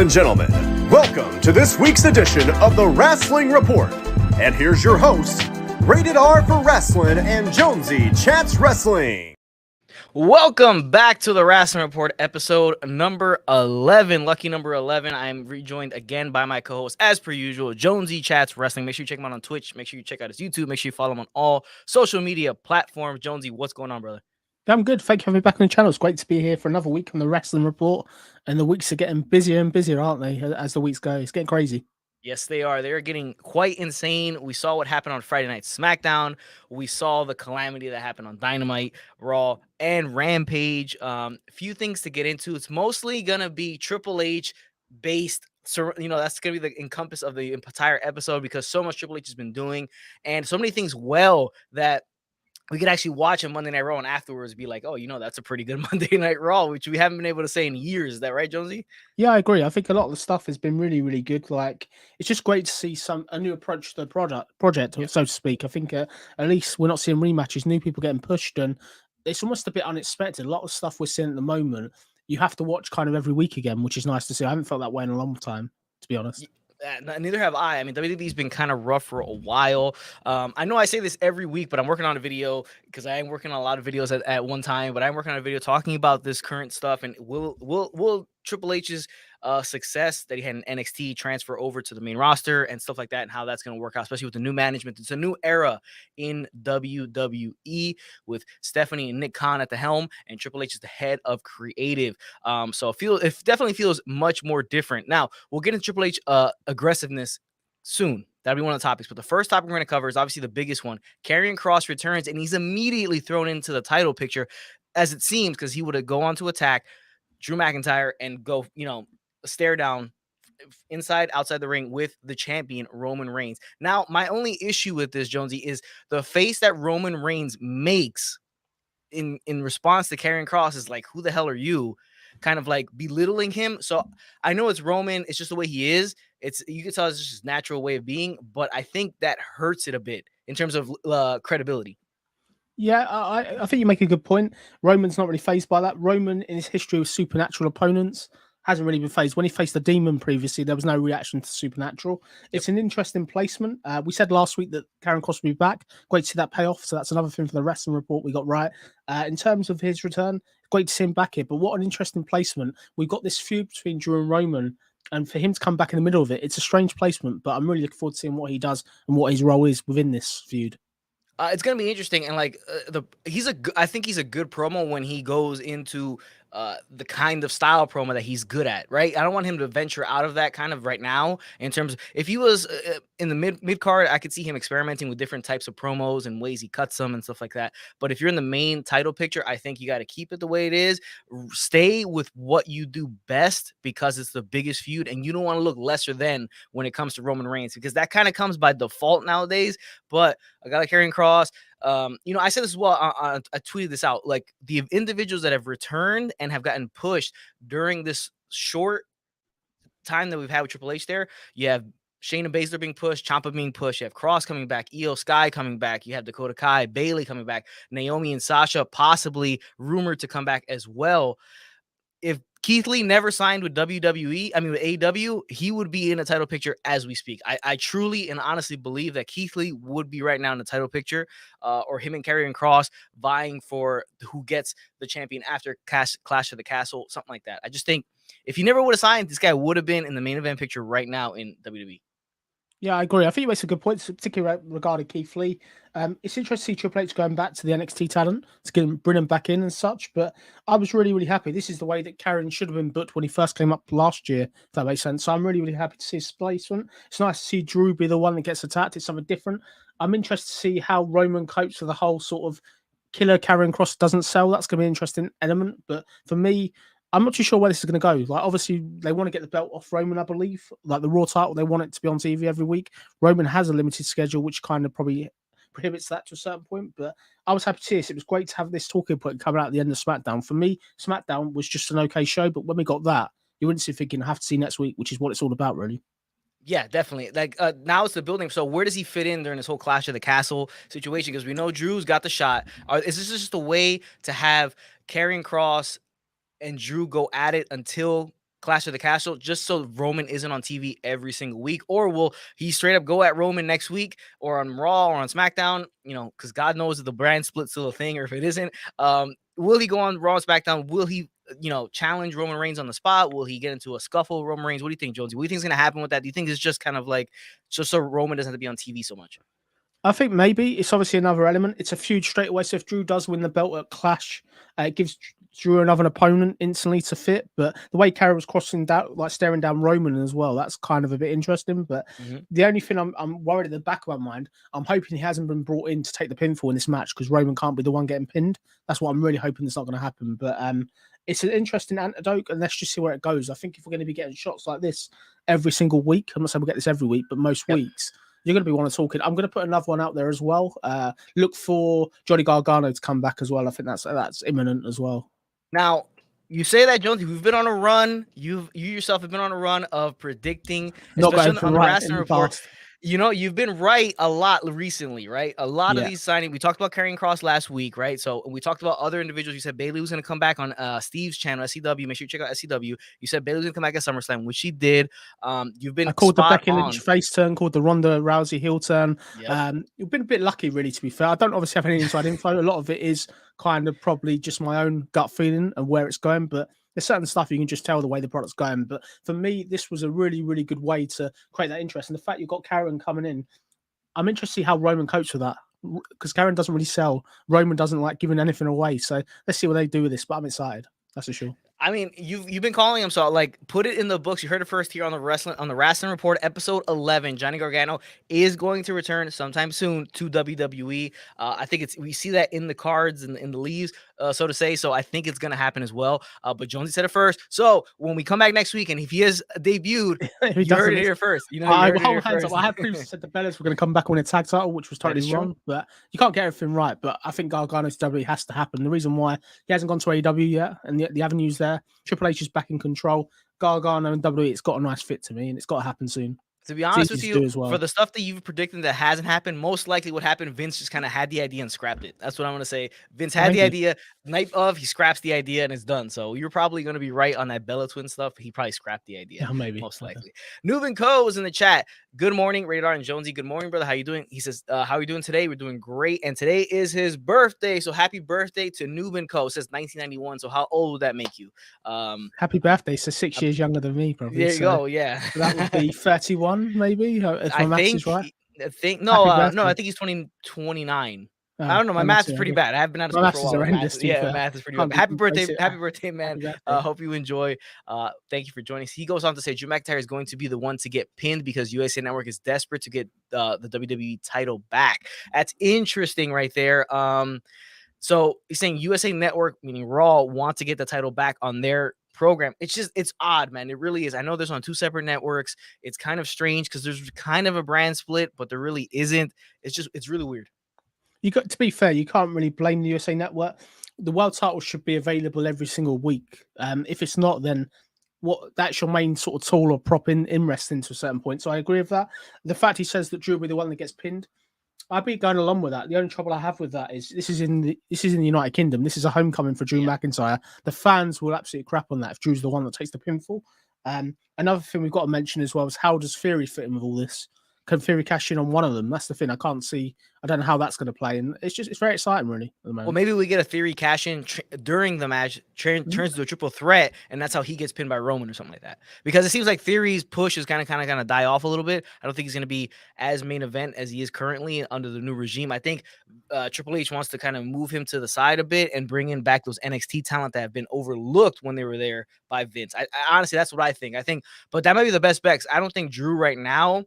and gentlemen, welcome to this week's edition of the Rasslin Report. And here's your host, Rated R for Rasslin and Jonesy Chats Wrestling. Welcome back to the Rasslin Report, episode number 11. Lucky number 11. I'm rejoined again by my co-host, as per usual, Jonesy Chats Wrestling. Make sure you check him out on Twitch. Make sure you check out his YouTube. Make sure you follow him on all social media platforms. Jonesy, what's going on, brother? I'm good. Thank you for having me back on the channel. It's great to be here for another week on the Rasslin Report. And the weeks are getting busier and busier, aren't they, as the weeks go? It's getting crazy. Yes, they are. They're getting quite insane. We saw what happened on Friday Night SmackDown. We saw the calamity that happened on Dynamite, Raw, and Rampage. Few things to get into. It's mostly going to be Triple H based. So, that's going to be the encompass of the entire episode because so much Triple H has been doing and so many things that we could actually watch a Monday Night Raw and afterwards be like, oh, that's a pretty good Monday Night Raw, which we haven't been able to say in years. Is that right, Jonesy? Yeah, I agree. I think a lot of the stuff has been really, really good. Like, it's just great to see a new approach to the project, so to speak. I think at least we're not seeing rematches, new people getting pushed, and it's almost a bit unexpected. A lot of stuff we're seeing at the moment, you have to watch kind of every week again, which is nice to see. I haven't felt that way in a long time, to be honest. Neither have I. I mean, WWE's been kind of rough for a while. I know I say this every week, but I'm working on a video because I am working on a lot of videos at one time. But I'm working on a video talking about this current stuff and will Triple H's success that he had in NXT transfer over to the main roster and stuff like that, and how that's going to work out, especially with the new management. It's a new era in WWE with Stephanie and Nick Khan at the helm, and Triple H is the head of creative. So it definitely feels much more different. Now we'll get into Triple H aggressiveness soon. That'll be one of the topics. But the first topic we're going to cover is obviously the biggest one. Karrion Kross returns, and he's immediately thrown into the title picture, as it seems, because he would go on to attack Drew McIntyre and go, stare down inside, outside the ring with the champion Roman Reigns. Now, my only issue with this, Jonesy, is the face that Roman Reigns makes in response to Karrion Kross is like, who the hell are you? Kind of like belittling him. So I know it's Roman. It's just the way he is. You can tell it's just his natural way of being, but I think that hurts it a bit in terms of credibility. Yeah, I think you make a good point. Roman's not really fazed by that. Roman, in his history with supernatural opponents, hasn't really been fazed. When he faced the Demon previously, there was no reaction to supernatural. It's an interesting placement. We said last week that Karrion Kross will be back. Great to see that pay off. So that's another thing for the Rasslin Report we got right. In terms of his return, great to see him back here. But what an interesting placement. We've got this feud between Drew and Roman. And for him to come back in the middle of it, it's a strange placement. But I'm really looking forward to seeing what he does and what his role is within this feud. It's gonna be interesting, and I think he's a good promo when he goes into the kind of style promo that he's good at, right? I don't want him to venture out of that kind of right now. In terms of if he was in the mid card, I could see him experimenting with different types of promos and ways he cuts them and stuff like that. But if you're in the main title picture, I think you got to keep it the way it is. Stay with what you do best because it's the biggest feud, and you don't want to look lesser than when it comes to Roman Reigns because that kind of comes by default nowadays. But I got to Karrion Kross. I said this as well. I tweeted this out. Like the individuals that have returned and have gotten pushed during this short time that we've had with Triple H there, you have Shayna Baszler being pushed, Ciampa being pushed. You have Kross coming back, Io Sky coming back. You have Dakota Kai, Bayley coming back, Naomi and Sasha possibly rumored to come back as well. If Keith Lee never signed with with AEW, he would be in a title picture as we speak. I truly and honestly believe that Keith Lee would be right now in the title picture, or him and Karrion Kross vying for who gets the champion after Clash of the Castle, something like that. I just think if he never would have signed, this guy would have been in the main event picture right now in WWE. Yeah, I agree. I think you make some good points, particularly regarding Keith Lee. It's interesting to see Triple H going back to the NXT talent to bring him back in and such. But I was really, really happy. This is the way that Karrion should have been booked when he first came up last year, if that makes sense. So I'm really, really happy to see his placement. It's nice to see Drew be the one that gets attacked. It's something different. I'm interested to see how Roman copes with the whole sort of killer Karrion Kross doesn't sell. That's going to be an interesting element. But for me, I'm not too sure where this is going to go. Like, obviously, they want to get the belt off Roman, I believe. Like the Raw title, they want it to be on TV every week. Roman has a limited schedule, which kind of probably prohibits that to a certain point. But I was happy to see this. It was great to have this talking point coming out at the end of SmackDown. For me, SmackDown was just an okay show. But when we got that, you wouldn't sit thinking, I have to see next week, which is what it's all about, really. Yeah, definitely. Like now it's the building. So where does he fit in during this whole Clash of the Castle situation? Because we know Drew's got the shot. Is this just a way to have Karrion Kross and Drew go at it until Clash of the Castle, just so Roman isn't on TV every single week? Or will he straight up go at Roman next week or on Raw or on SmackDown? Because God knows if the brand split's still a thing or if it isn't. Will he go on Raw and SmackDown? Will he, challenge Roman Reigns on the spot? Will he get into a scuffle with Roman Reigns? What do you think, Jonesy? What do you think is going to happen with that? Do you think it's just kind of like just so Roman doesn't have to be on TV so much? I think maybe it's obviously another element. It's a feud straight away. So if Drew does win the belt at Clash, it gives Drew another opponent instantly to fit. But the way Kara was crossing down, like staring down Roman as well, that's kind of a bit interesting. But the only thing I'm worried at the back of my mind, I'm hoping he hasn't been brought in to take the pinfall in this match because Roman can't be the one getting pinned. That's what I'm really hoping it's not going to happen. But it's an interesting antidote, and let's just see where it goes. I think if we're going to be getting shots like this every single week, I'm not saying we'll get this every week, but most weeks, you're going to be one of talking. I'm going to put another one out there as well. Look for Johnny Gargano to come back as well. I think that's imminent as well. Now, you say that, Jonesy, we've been on a run. You yourself have been on a run of predicting, especially on the Rasslin report. You've been right a lot recently, right? A lot of these signings. We talked about Karrion Kross last week, right? So we talked about other individuals. You said Bayley was going to come back on Steve's channel, SCW. Make sure you check out SCW. You said Bayley was going to come back at SummerSlam, which she did. You've been called the Becky Lynch face turn, called the Ronda Rousey heel turn. Yep. You've been a bit lucky, really, to be fair. I don't obviously have any inside info. A lot of it is kind of probably just my own gut feeling and where it's going, but there's certain stuff you can just tell the way the product's going. But for me, this was a really, really good way to create that interest. And the fact you've got Karen coming in, I'm interested to see how Roman copes with that, because Karen doesn't really sell. Roman doesn't like giving anything away. So let's see what they do with this. But I'm excited. That's for sure. I mean, you've been calling him, so like put it in the books. You heard it first here on the Rasslin Report, episode 11. Johnny Gargano is going to return sometime soon to WWE. I think we see that in the cards and in the leaves, so to say. So I think it's going to happen as well. But Jonesy said it first. So when we come back next week and if he has debuted, you heard it here first. I have previously said the Bellas were going to come back on a tag title, which was totally wrong. But you can't get everything right. But I think Gargano's WWE has to happen. The reason why he hasn't gone to AEW yet, and the avenues there. Triple H is back in control. Gargano and WWE, it's got a nice fit to me, and it's got to happen soon. To be honest with you, for the stuff that you've predicted that hasn't happened, most likely what happened, Vince just kind of had the idea and scrapped it. That's what I'm going to say. Vince had the idea, night of, he scraps the idea and it's done. So you're probably going to be right on that Bella Twin stuff. He probably scrapped the idea. Yeah, maybe. Most likely. Nuben Co was in the chat. Good morning, Radar and Jonesy. Good morning, brother. How you doing? He says, how are you doing today? We're doing great. And today is his birthday. So happy birthday to Nuben Co. It says 1991. So how old would that make you? Happy birthday. So 6 years younger than me, probably. There you go. Yeah. So that would be 31, maybe. If my maths is right. I think I think he's 29. I don't know. My math is pretty bad. I have been out of school for a while. Math is pretty bad. Happy birthday, man. Hope you enjoy. Thank you for joining us. He goes on to say Drew McIntyre is going to be the one to get pinned because USA Network is desperate to get the WWE title back. That's interesting right there. So he's saying USA Network, meaning Raw, want to get the title back on their program. It's odd, man. It really is. I know there's on two separate networks. It's kind of strange because there's kind of a brand split, but there really isn't. It's really weird. To be fair, you can't really blame the USA Network. The world title should be available every single week. If it's not, then that's your main sort of tool or prop in wrestling to a certain point. So I agree with that. The fact he says that Drew will be the one that gets pinned, I'd be going along with that. The only trouble I have with that is this is in the United Kingdom. This is a homecoming for Drew McIntyre. The fans will absolutely crap on that if Drew's the one that takes the pinfall. Another thing we've got to mention as well is how does Theory fit in with all this? Can Theory cash in on one of them? That's the thing. I don't know how that's going to play. And it's very exciting, really, at the moment. Well, maybe we get a Theory cash in during the match, turns into a triple threat, and that's how he gets pinned by Roman or something like that. Because it seems like Theory's push is kind of die off a little bit. I don't think he's going to be as main event as he is currently under the new regime. I think Triple H wants to kind of move him to the side a bit and bring in back those NXT talent that have been overlooked when they were there by Vince. I honestly, that's what I think. But that might be the best bet. I don't think Drew right now,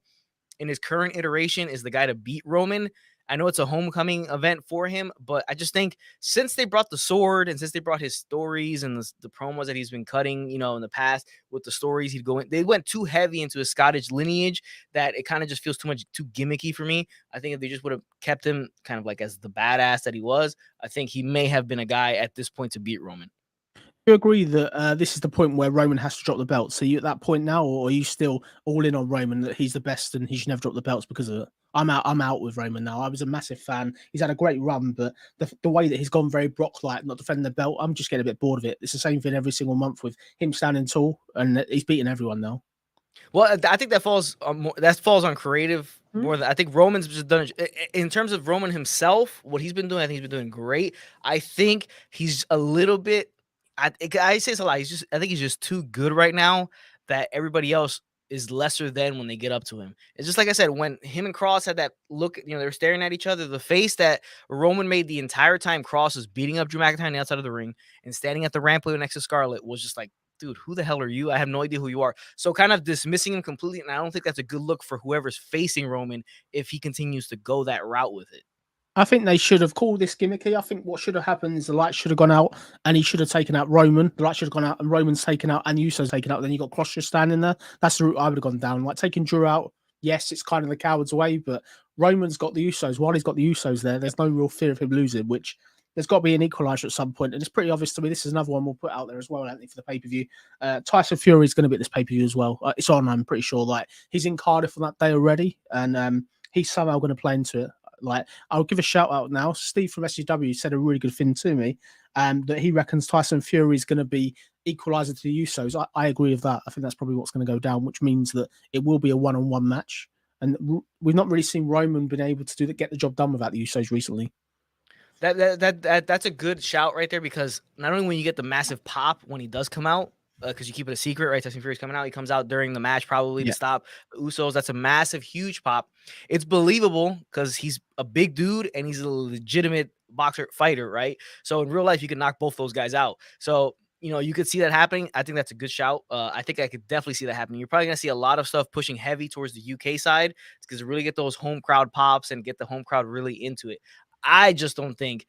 in his current iteration, is the guy to beat Roman. I know it's a homecoming event for him, but I just think since they brought the sword and since they brought his stories and the promos that he's been cutting, in the past with the stories they went too heavy into his Scottish lineage that it kind of just feels too gimmicky for me. I think if they just would have kept him kind of like as the badass that he was, I think he may have been a guy at this point to beat Roman. Do you agree that this is the point where Roman has to drop the belt? So you at that point now, or are you still all in on Roman that he's the best and he should never drop the belts because of it? I'm out. I'm out with Roman now. I was a massive fan. He's had a great run, but the way that he's gone very Brock-like, not defending the belt, I'm just getting a bit bored of it. It's the same thing every single month with him standing tall, and he's beating everyone now. Well, I think that falls on creative Hmm? more than I think Roman's just done in terms of Roman himself. What he's been doing, I think he's been doing great. I think he's a little bit. I say it's a lot. I think he's just too good right now that everybody else is lesser than when they get up to him. It's just like I said, when him and Cross had that look, they were staring at each other. The face that Roman made the entire time Cross was beating up Drew McIntyre on the outside of the ring and standing at the ramp next to Scarlett was just like, dude, who the hell are you? I have no idea who you are. So kind of dismissing him completely. And I don't think that's a good look for whoever's facing Roman if he continues to go that route with it. I think they should have called this gimmicky. I think what should have happened is the light should have gone out and he should have taken out Roman. The light should have gone out and Roman's taken out and Uso's taken out. Then you got Cross just standing there. That's the route I would have gone down. Like taking Drew out, yes, it's kind of the coward's way, but Roman's got the Usos. While he's got the Usos there, there's no real fear of him losing, which there's got to be an equalizer at some point. And it's pretty obvious to me. This is another one we'll put out there as well, Anthony, for the pay-per-view. Tyson Fury is going to be at this pay-per-view as well. It's on, I'm pretty sure. Like he's in Cardiff on that day already, and he's somehow going to play into it. Like I'll give a shout out now. Steve from SCW said a really good thing to me, that he reckons Tyson Fury is going to be equalizer to the Usos. I agree with that. I think that's probably what's going to go down, which means that it will be a one-on-one match. And we've not really seen Roman been able to get the job done without the Usos recently. That's a good shout right there because not only when you get the massive pop when he does come out, because you keep it a secret, right? Tyson Fury's coming out. He comes out during the match probably to stop the Usos. That's a massive, huge pop. It's believable because he's a big dude and he's a legitimate boxer fighter, right? So in real life, you can knock both those guys out. So you could see that happening. I think that's a good shout. I think I could definitely see that happening. You're probably gonna see a lot of stuff pushing heavy towards the UK side because really get those home crowd pops and get the home crowd really into it. I just don't think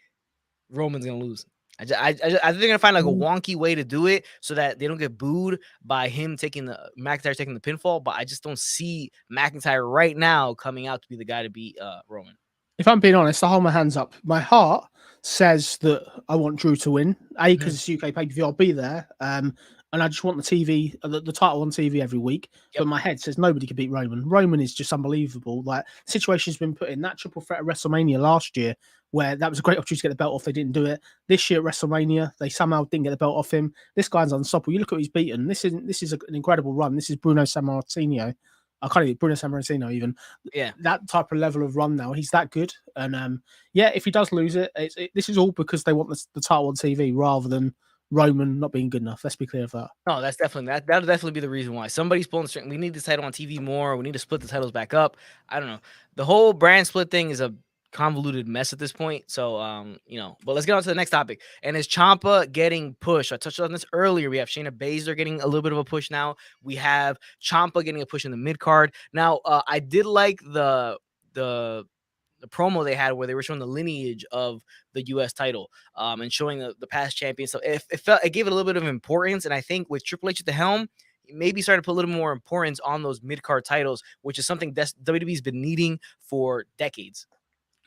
Roman's gonna lose. I think they're gonna find like a wonky way to do it so that they don't get booed by him McIntyre taking the pinfall. But I just don't see McIntyre right now coming out to be the guy to beat Roman. If I'm being honest, I hold my hands up. My heart says that I want Drew to win. Because it's UK pay-per-view, I'll be there. And I just want the TV, the title on TV every week. But my head says nobody can beat Roman. Roman is just unbelievable. Like situation's been put in that triple threat at WrestleMania last year, where that was a great opportunity to get the belt off. They didn't do it. This year at WrestleMania, they somehow didn't get the belt off him. This guy's unstoppable. You look at what he's beaten. This is an incredible run. This is Bruno Sammartino. I can't even Bruno Sammartino even. Yeah, that type of level of run now. He's that good. And if he does lose it, this is all because they want the title on TV rather than Roman not being good enough. Let's be clear of that. No, that's definitely that'll definitely be the reason why somebody's pulling the string. We need this title on TV more. We need to split the titles back up. I don't know. The whole brand split thing is a convoluted mess at this point. So but let's get on to the next topic. And is Ciampa getting pushed? I touched on this earlier. We have Shayna Baszler getting a little bit of a push now. We have Ciampa getting a push in the mid card. Now, I did like the promo they had where they were showing the lineage of the U.S. title and showing the past champions. So it gave it a little bit of importance. And I think with Triple H at the helm, maybe started to put a little more importance on those mid-card titles, which is something that WWE's been needing for decades.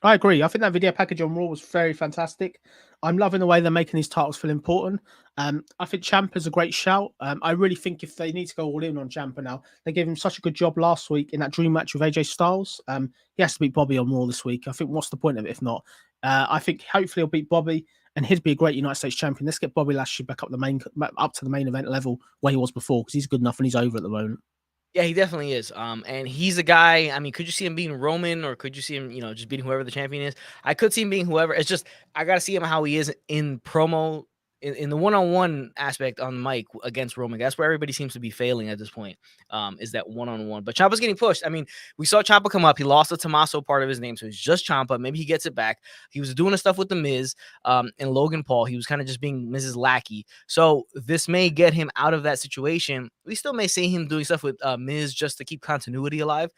I agree. I think that video package on Raw was very fantastic. I'm loving the way they're making these titles feel important. I think Ciampa's a great shout. I really think if they need to go all in on Ciampa now, they gave him such a good job last week in that dream match with AJ Styles. He has to beat Bobby on Raw this week. I think what's the point of it if not? I think hopefully he'll beat Bobby and he'd be a great United States champion. Let's get Bobby Lashley back up to the main event level where he was before because he's good enough and he's over at the moment. Yeah, he definitely is. And he's a guy. I mean, could you see him beating Roman, or could you see him, just beating whoever the champion is? I could see him being whoever. It's just I gotta see him how he is in promo, in the one-on-one aspect on mic against Roman. That's where everybody seems to be failing at this point. Is that one-on-one? But Ciampa's getting pushed. I mean, we saw Ciampa come up. He lost the Tommaso part of his name, so it's just Ciampa. Maybe he gets it back. He was doing the stuff with the Miz and Logan Paul. He was kind of just being Miz's lackey. So this may get him out of that situation. We still may see him doing stuff with Miz just to keep continuity alive.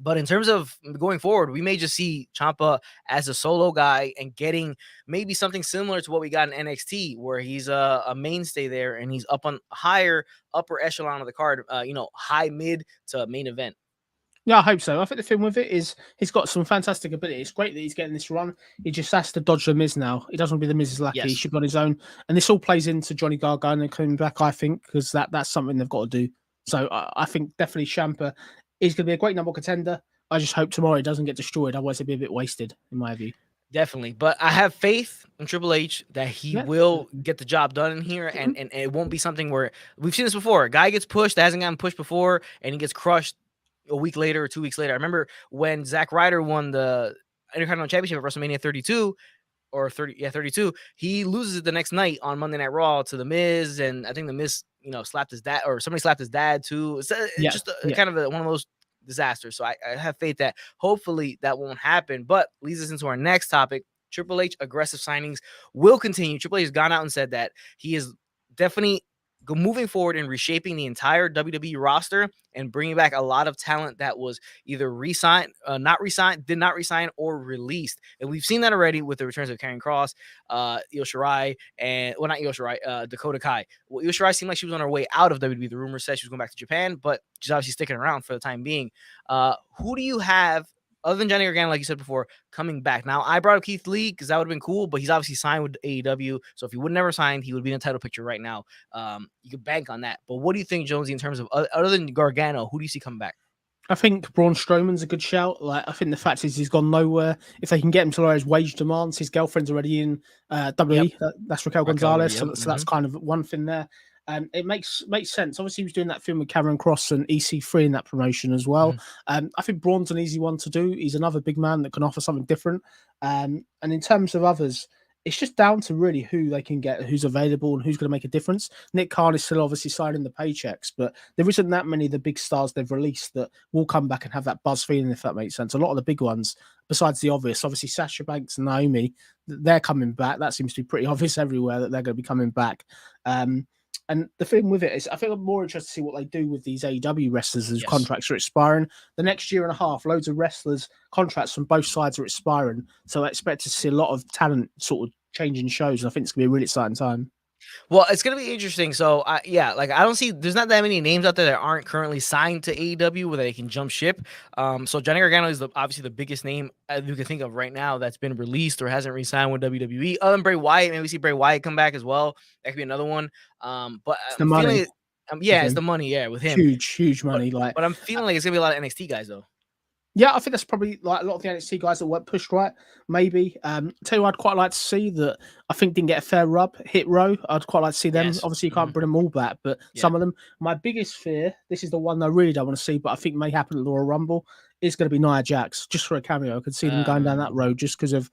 But in terms of going forward, we may just see Ciampa as a solo guy and getting maybe something similar to what we got in NXT, where he's a mainstay there and he's up on higher upper echelon of the card, high mid to main event. Yeah, I hope so. I think the thing with it is he's got some fantastic ability. It's great that he's getting this run. He just has to dodge the Miz now. He doesn't want to be the Miz's lackey. He Yes. should be on his own. And this all plays into Johnny Gargano coming back, I think, because that's something they've got to do. So I think definitely Ciampa is going to be a great number one contender. I just hope tomorrow he doesn't get destroyed. Otherwise, it'd be a bit wasted, in my view. Definitely. But I have faith in Triple H that he will get the job done in here, and it won't be something where we've seen this before. A guy gets pushed that hasn't gotten pushed before, and he gets crushed a week later or 2 weeks later. I remember when Zack Ryder won the Intercontinental Championship at WrestleMania 32 or 32. He loses it the next night on Monday Night Raw to the Miz, and I think the Miz, slapped his dad, or somebody slapped his dad too. It's just kind of one of those disasters. So I have faith that hopefully that won't happen. But leads us into our next topic. Triple H aggressive signings will continue. Triple H has gone out and said that he is definitely moving forward and reshaping the entire WWE roster and bringing back a lot of talent that was either did not resign, or released. And we've seen that already with the returns of Karrion Kross, Io Shirai, and not Io Shirai, Dakota Kai. Well, Io Shirai seemed like she was on her way out of WWE. The rumors said she was going back to Japan, but she's obviously sticking around for the time being. Who do you have, other than Johnny Gargano, like you said before, coming back? Now, I brought up Keith Lee because that would have been cool, but he's obviously signed with AEW. So if he would never signed, he would be in the title picture right now. You could bank on that. But what do you think, Jonesy, in terms of other than Gargano, who do you see coming back? I think Braun Strowman's a good shout. Like, I think the fact is he's gone nowhere. If they can get him to lower his wage demands, his girlfriend's already in WWE. Yep. That's Raquel Gonzalez. So that's kind of one thing there. It makes sense. Obviously, he was doing that film with Karrion Kross and EC3 in that promotion as well. I think Braun's an easy one to do. He's another big man that can offer something different. And in terms of others, it's just down to really who they can get, who's available, and who's going to make a difference. Nick Khan is still obviously signing the paychecks, but there isn't that many of the big stars they've released that will come back and have that buzz feeling, if that makes sense. A lot of the big ones, besides the obvious, obviously Sasha Banks and Naomi, they're coming back. That seems to be pretty obvious everywhere that they're going to be coming back. And the thing with it is, I think I'm more interested to see what they do with these AEW wrestlers whose contracts are expiring. The next year and a half, loads of wrestlers' contracts from both sides are expiring. So I expect to see a lot of talent sort of changing shows. And I think it's going to be a really exciting time. Well, it's going to be interesting. So, I don't see, there's not that many names out there that aren't currently signed to AEW where they can jump ship. So Johnny Gargano is obviously the biggest name you can think of right now that's been released or hasn't re-signed with WWE. Other than Bray Wyatt, maybe we see Bray Wyatt come back as well. That could be another one. But it's the money. It's the money, with him. Huge money. But I'm feeling like it's going to be a lot of NXT guys, though. Yeah, I think that's probably like a lot of the NXT guys that weren't pushed right. Maybe. Tell you what I'd quite like to see that I think didn't get a fair rub. Hit Row. I'd quite like to see them. Yes. Obviously, you can't bring them all back, but some of them. My biggest fear, this is the one I really don't want to see, but I think may happen at Royal Rumble, is going to be Nia Jax, just for a cameo. I could see them going down that road just because of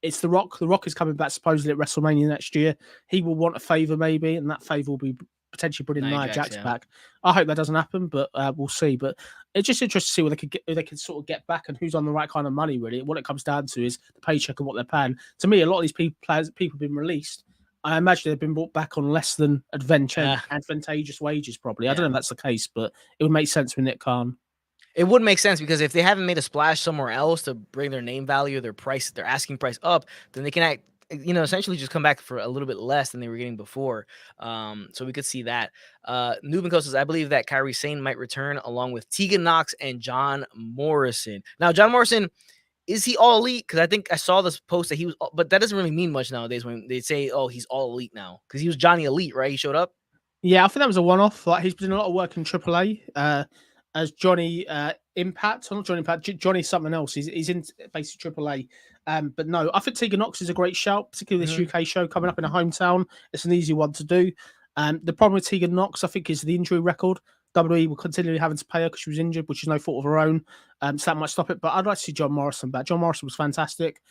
it's The Rock. The Rock is coming back supposedly at WrestleMania next year. He will want a favor maybe, and that favor will be potentially bringing Nia Jax back. I hope that doesn't happen, but we'll see. But it's just interesting to see who they can sort of get back and who's on the right kind of money, really. What it comes down to is the paycheck and what they're paying. To me, a lot of these people have been released. I imagine they've been brought back on less than advantageous wages, probably. I don't know if that's the case, but it would make sense with Nick Khan. It would make sense because if they haven't made a splash somewhere else to bring their name value, their price, their asking price up, then they can essentially just come back for a little bit less than they were getting before. So we could see that. Newman Coast says, I believe that Kairi Sane might return along with Tegan Knox and John Morrison. Now, John Morrison, is he all elite? Because I think I saw this post that he was, but that doesn't really mean much nowadays when they say, oh, he's all elite now. Because he was Johnny Elite, right? He showed up. Yeah, I think that was a one-off. Like, he's been doing a lot of work in AAA. As Johnny Impact, or not Johnny Impact, Johnny something else. He's in basically AAA. But no, I think Tegan Knox is a great shout, particularly this UK show coming up in a hometown. It's an easy one to do. The problem with Tegan Knox, I think, is the injury record. WWE will continually having to pay her because she was injured, which is no fault of her own. So that might stop it. But I'd like to see John Morrison back. John Morrison was fantastic.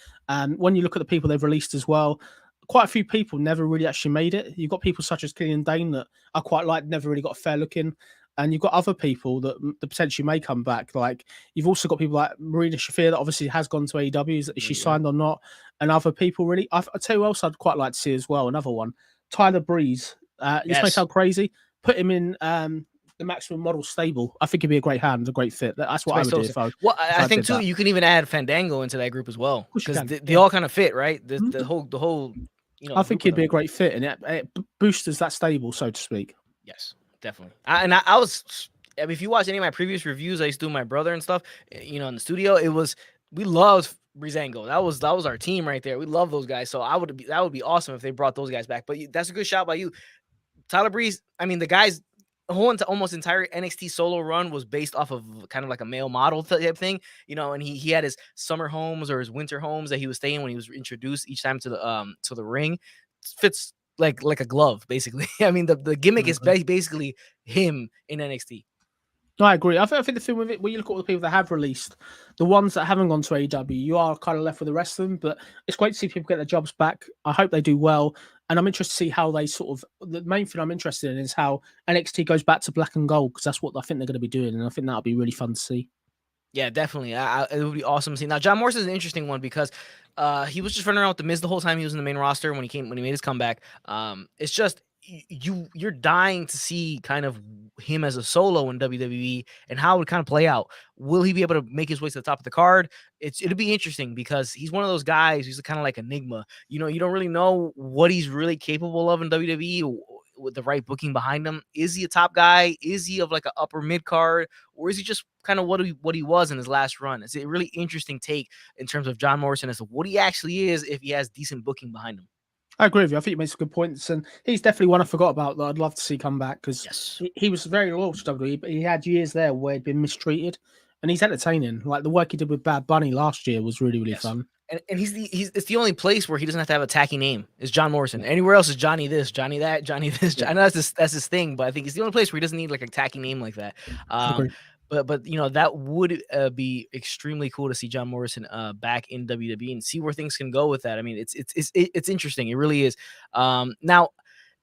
When you look at the people they've released as well, quite a few people never really actually made it. You've got people such as Killian Dane that I quite like, never really got a fair look in. And you've got other people that potentially may come back. Like, you've also got people like Marina Shafir that obviously has gone to AEW. Is she signed or not? And other people really. I'll tell you who else I'd quite like to see as well. Another one, Tyler Breeze. This may sound crazy. Put him in the Maximum Model stable. I think he'd be a great hand, a great fit. That's what I would do. I think too, you can even add Fandango into that group as well because they all kind of fit, right? The whole. I think he'd be a great fit, and it boosts that stable, so to speak. Yes. Definitely. I was I mean, if you watch any of my previous reviews, I used to do with my brother and stuff, you know, in the studio, we loved Breezango. That was our team right there. We love those guys. So that would be awesome if they brought those guys back. But that's a good shout by you. Tyler Breeze, I mean, the guy's almost entire NXT solo run was based off of kind of like a male model type thing, you know, and he had his summer homes or his winter homes that he was staying when he was introduced each time to the ring. Fits like a glove, basically. I mean, the gimmick is basically him in NXT. No, I agree. I think the thing with it, when you look at all the people that have released, the ones that haven't gone to AEW, you are kind of left with the rest of them. But it's great to see people get their jobs back. I hope they do well. And I'm interested to see how they the main thing I'm interested in is how NXT goes back to black and gold, because that's what I think they're going to be doing. And I think that'll be really fun to see. Yeah, definitely. It would be awesome to see. Now, John Morrison is an interesting one because he was just running around with the Miz the whole time he was in the main roster when he made his comeback. It's just you're dying to see kind of him as a solo in WWE and how it would kind of play out. Will he be able to make his way to the top of the card? It'll be interesting because he's one of those guys who's kind of like enigma. You know, you don't really know what he's really capable of in WWE with the right booking behind him. Is he a top guy? Is he of like an upper mid card? Or is he just kind of what he was in his last run? It's a really interesting take in terms of John Morrison as to what he actually is if he has decent booking behind him. I agree with you. I think you made some good points, and he's definitely one I forgot about that I'd love to see come back, because he was very loyal to WWE, but he had years there where he'd been mistreated, and he's entertaining. Like the work he did with Bad Bunny last year was really fun. And it's the only place where he doesn't have to have a tacky name is John Morrison. Anywhere else is Johnny this, Johnny that, Johnny this. I know that's his thing, but I think it's the only place where he doesn't need like a tacky name like that. But you know, that would be extremely cool to see John Morrison back in WWE and see where things can go with that. I mean, it's interesting. It really is. Now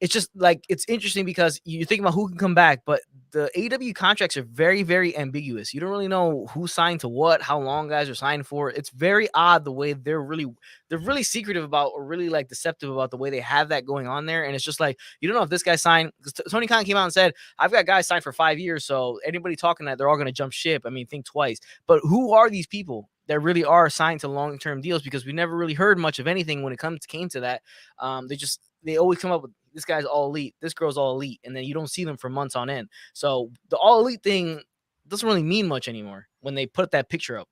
it's just like it's interesting because you think about who can come back, but the AEW contracts are very, very ambiguous. You don't really know who signed to what, how long guys are signed for. It's very odd the way they're really secretive about, or really like deceptive about the way they have that going on there. And it's just like you don't know if this guy signed. Tony Khan came out and said, "I've got guys signed for 5 years, so anybody talking that they're all going to jump ship." I mean, think twice. But who are these people that really are signed to long-term deals? Because we never really heard much of anything when it came to that. They always come up with, this guy's all elite, this girl's all elite, and then you don't see them for months on end. So the all elite thing doesn't really mean much anymore when they put that picture up.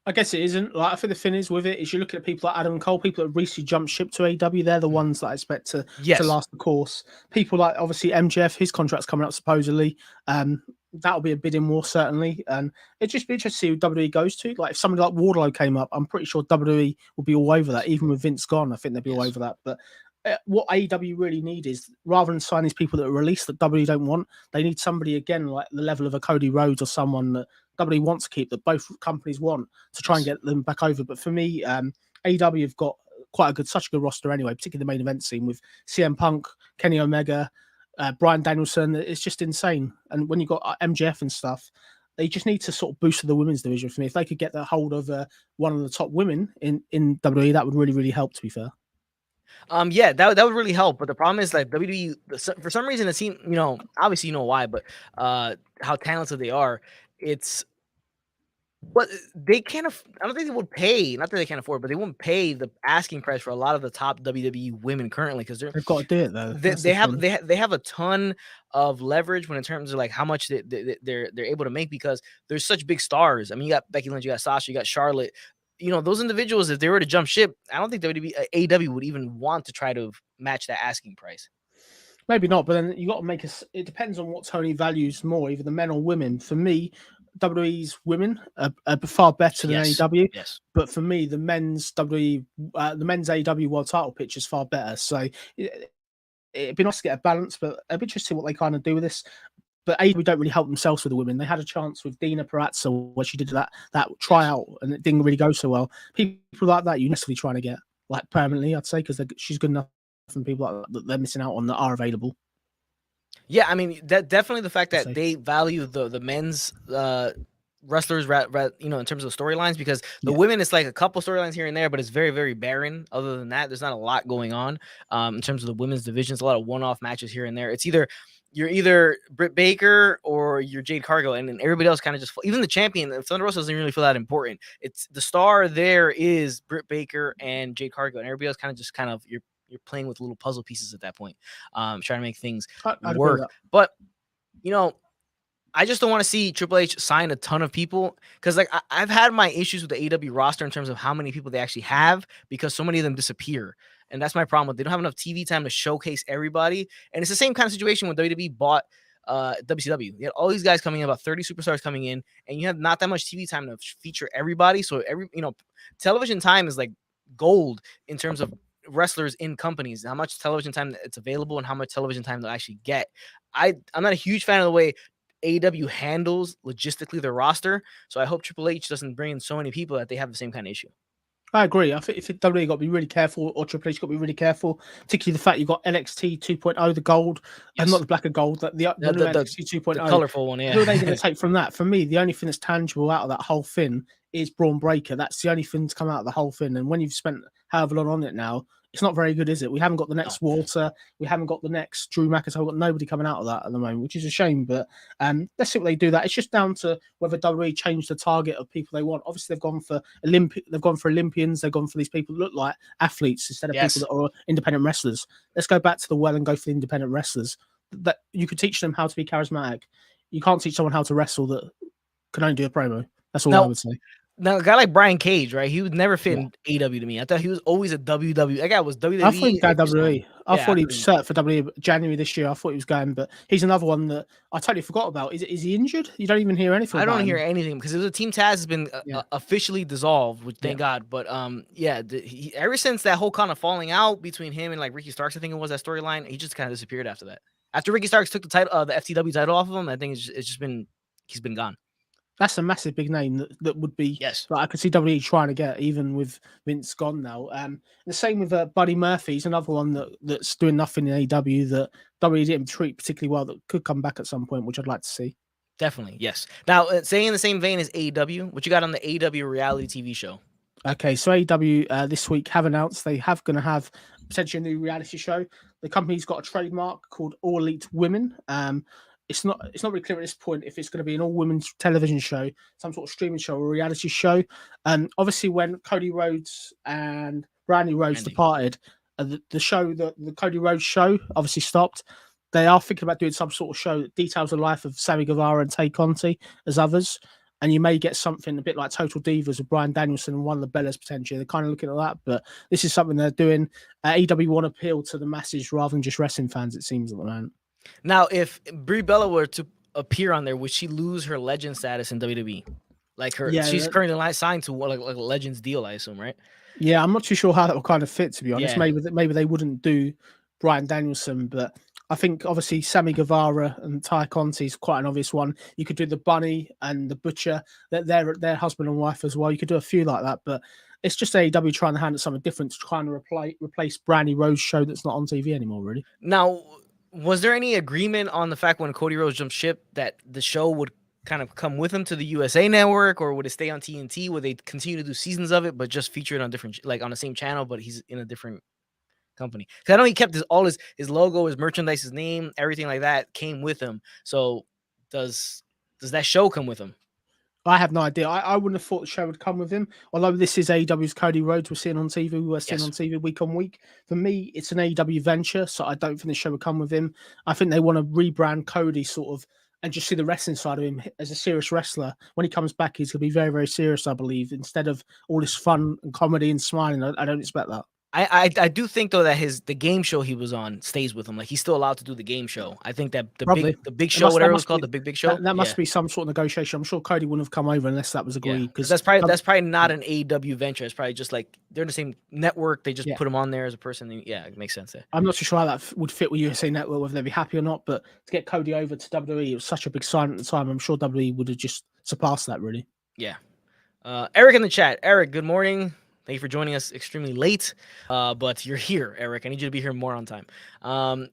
I guess it isn't. Like, I think the thing is with it is you're looking at people like Adam Cole, people that recently jumped ship to AEW. They're the ones that I expect to last the course. People like obviously MJF, his contract's coming up supposedly. That'll be a bidding war certainly, and it'd just be interesting to see who WWE goes to. Like if somebody like Wardlow came up, I'm pretty sure WWE will be all over that. Even with Vince gone, I think they'll be all over that. But what AEW really need is, rather than sign these people that are released that WWE don't want, they need somebody again like the level of a Cody Rhodes or someone that WWE wants to keep, that both companies want, to try and get them back over. But for me, AEW have got such a good roster anyway, particularly the main event scene with CM Punk, Kenny Omega, Bryan Danielson. It's just insane. And when you've got MJF and stuff, they just need to sort of boost the women's division for me. If they could get the hold of one of the top women in WWE, that would really help, to be fair. Yeah, that would really help. But the problem is like WWE, for some reason, it seems, you know, obviously you know why, but how talented they are. It's what they can't. I don't think they would pay. Not that they can't afford, but they won't pay the asking price for a lot of the top WWE women currently, because they've got to do it though. They have a ton of leverage when in terms of like how much they're able to make, because there's such big stars. I mean, you got Becky Lynch, you got Sasha, you got Charlotte. You know, those individuals, if they were to jump ship, I don't think AEW would even want to try to match that asking price. Maybe not, but then you got to make it depends on what Tony values more, either the men or women. For me, WWE's women are far better than AEW. Yes. But for me, the men's AEW world title picture is far better. So it'd be nice to get a balance, but it'd be interesting what they kind of do with this. But AEW don't really help themselves with the women. They had a chance with Dina Perazzo where she did that tryout and it didn't really go so well. People like that, you're necessarily trying to get like permanently, I'd say, because she's good enough. And people like that they're missing out on that are available. Yeah, I mean, that definitely the fact that they value the men's wrestlers, you know, in terms of storylines, because the women, it's like a couple storylines here and there, but it's very, very barren. Other than that, there's not a lot going on in terms of the women's divisions. A lot of one-off matches here and there. It's you're either Britt Baker or you're Jade Cargill, and then everybody else kind of just, even the champion, Thunder Rosa doesn't really feel that important. It's the star there is Britt Baker and Jade Cargill, and everybody else kind of you're playing with little puzzle pieces at that point, trying to make things work. But you know, I just don't want to see Triple H sign a ton of people because, like, I've had my issues with the AEW roster in terms of how many people they actually have because so many of them disappear. And that's my problem. They don't have enough TV time to showcase everybody. And it's the same kind of situation when WWE bought WCW. You had all these guys coming in, about 30 superstars coming in, and you have not that much TV time to feature everybody. So television time is like gold in terms of wrestlers in companies, how much television time it's available and how much television time they'll actually get. I'm not a huge fan of the way AEW handles logistically their roster, so I hope Triple H doesn't bring in so many people that they have the same kind of issue. I agree. I think if WWE got to be really careful, or Triple H got to be really careful, particularly the fact you've got NXT 2.0, the gold, and not the black and gold, the new NXT 2.0. The colorful one, yeah. Who are they going to take from that? For me, the only thing that's tangible out of that whole thing is Braun Breaker. That's the only thing to come out of the whole thing. And when you've spent however long on it now, it's not very good, is it? We haven't got the next Walter. We haven't got the next Drew McIntyre. We've got nobody coming out of that at the moment, which is a shame. But let's see what they do. That it's just down to whether WWE changed the target of people they want. Obviously, they've gone for Olympians. They've gone for these people that look like athletes instead of people that are independent wrestlers. Let's go back to the well and go for the independent wrestlers. That you could teach them how to be charismatic. You can't teach someone how to wrestle that can only do a promo. That's all I would say. Now, a guy like Brian Cage, right? He would never fit in AEW to me. I thought he was always a WWE. That guy was WWE. I thought he was going WWE. I thought he was set for WWE January this year. I thought he was going, but he's another one that I totally forgot about. Is he injured? You don't even hear anything. I don't hear anything because it was a Team Taz has been officially dissolved, which thank God. But ever since that whole kind of falling out between him and like Ricky Starks, I think it was that storyline, he just kind of disappeared after that. After Ricky Starks took the title, the FTW title off of him, I think he's been gone. That's a massive big name that would be that I could see WWE trying to get, even with Vince gone now. The same with Buddy Murphy. He's another one that's doing nothing in AEW that WWE didn't treat particularly well, that could come back at some point, which I'd like to see. Definitely, yes. Now, saying in the same vein as AEW, what you got on the AEW reality TV show? Okay, so AEW this week have announced they have going to have potentially a new reality show. The company's got a trademark called All Elite Women. It's not really clear at this point if it's going to be an all-women's television show, some sort of streaming show or reality show. Obviously, when Cody Rhodes and Brandy Rhodes departed, the Cody Rhodes show obviously stopped. They are thinking about doing some sort of show that details the life of Sammy Guevara and Tay Conti as others. And you may get something a bit like Total Divas with Bryan Danielson and one of the Bellas potentially. They're kind of looking at that, but this is something they're doing. AEW want to appeal to the masses rather than just wrestling fans, it seems, at the moment. Now, if Brie Bella were to appear on there, would she lose her legend status in WWE? Like she's currently signed to like a Legends deal, I assume, right? Yeah, I'm not too sure how that would kind of fit, to be honest. Yeah. Maybe they wouldn't do Bryan Danielson, but I think obviously Sammy Guevara and Tay Conti is quite an obvious one. You could do the Bunny and the Butcher, their husband and wife as well. You could do a few like that, but it's just AEW trying to handle something different to try and replace Brandy Rhodes' show that's not on TV anymore, really. Now, was there any agreement on the fact when Cody Rhodes jumped ship that the show would kind of come with him to the USA Network, or would it stay on TNT? Would they continue to do seasons of it, but just feature it on different, like on the same channel, but he's in a different company? Because I know he kept all his logo, his merchandise, his name, everything like that came with him. So does that show come with him? I have no idea. I wouldn't have thought the show would come with him. Although this is AEW's Cody Rhodes we're seeing on TV. We're seeing on TV week on week. For me, it's an AEW venture, so I don't think the show would come with him. I think they want to rebrand Cody sort of and just see the wrestling side of him as a serious wrestler. When he comes back, he's going to be very, very serious, I believe, instead of all this fun and comedy and smiling. I don't expect that. I do think though that the game show he was on stays with him. Like he's still allowed to do the game show. I think that the big show, whatever it was called, the big show. That must be some sort of negotiation. I'm sure Cody wouldn't have come over unless that was agreed. Because that's probably not an AEW venture. It's probably just like they're in the same network. They just put him on there as a person. Yeah, it makes sense there. I'm not too sure how that would fit with USA Network, whether they'd be happy or not. But to get Cody over to WWE, it was such a big sign at the time. I'm sure WWE would have just surpassed that, really. Yeah. Eric in the chat. Eric, good morning. Thank you for joining us extremely late, but you're here, Eric. I need you to be here more on time.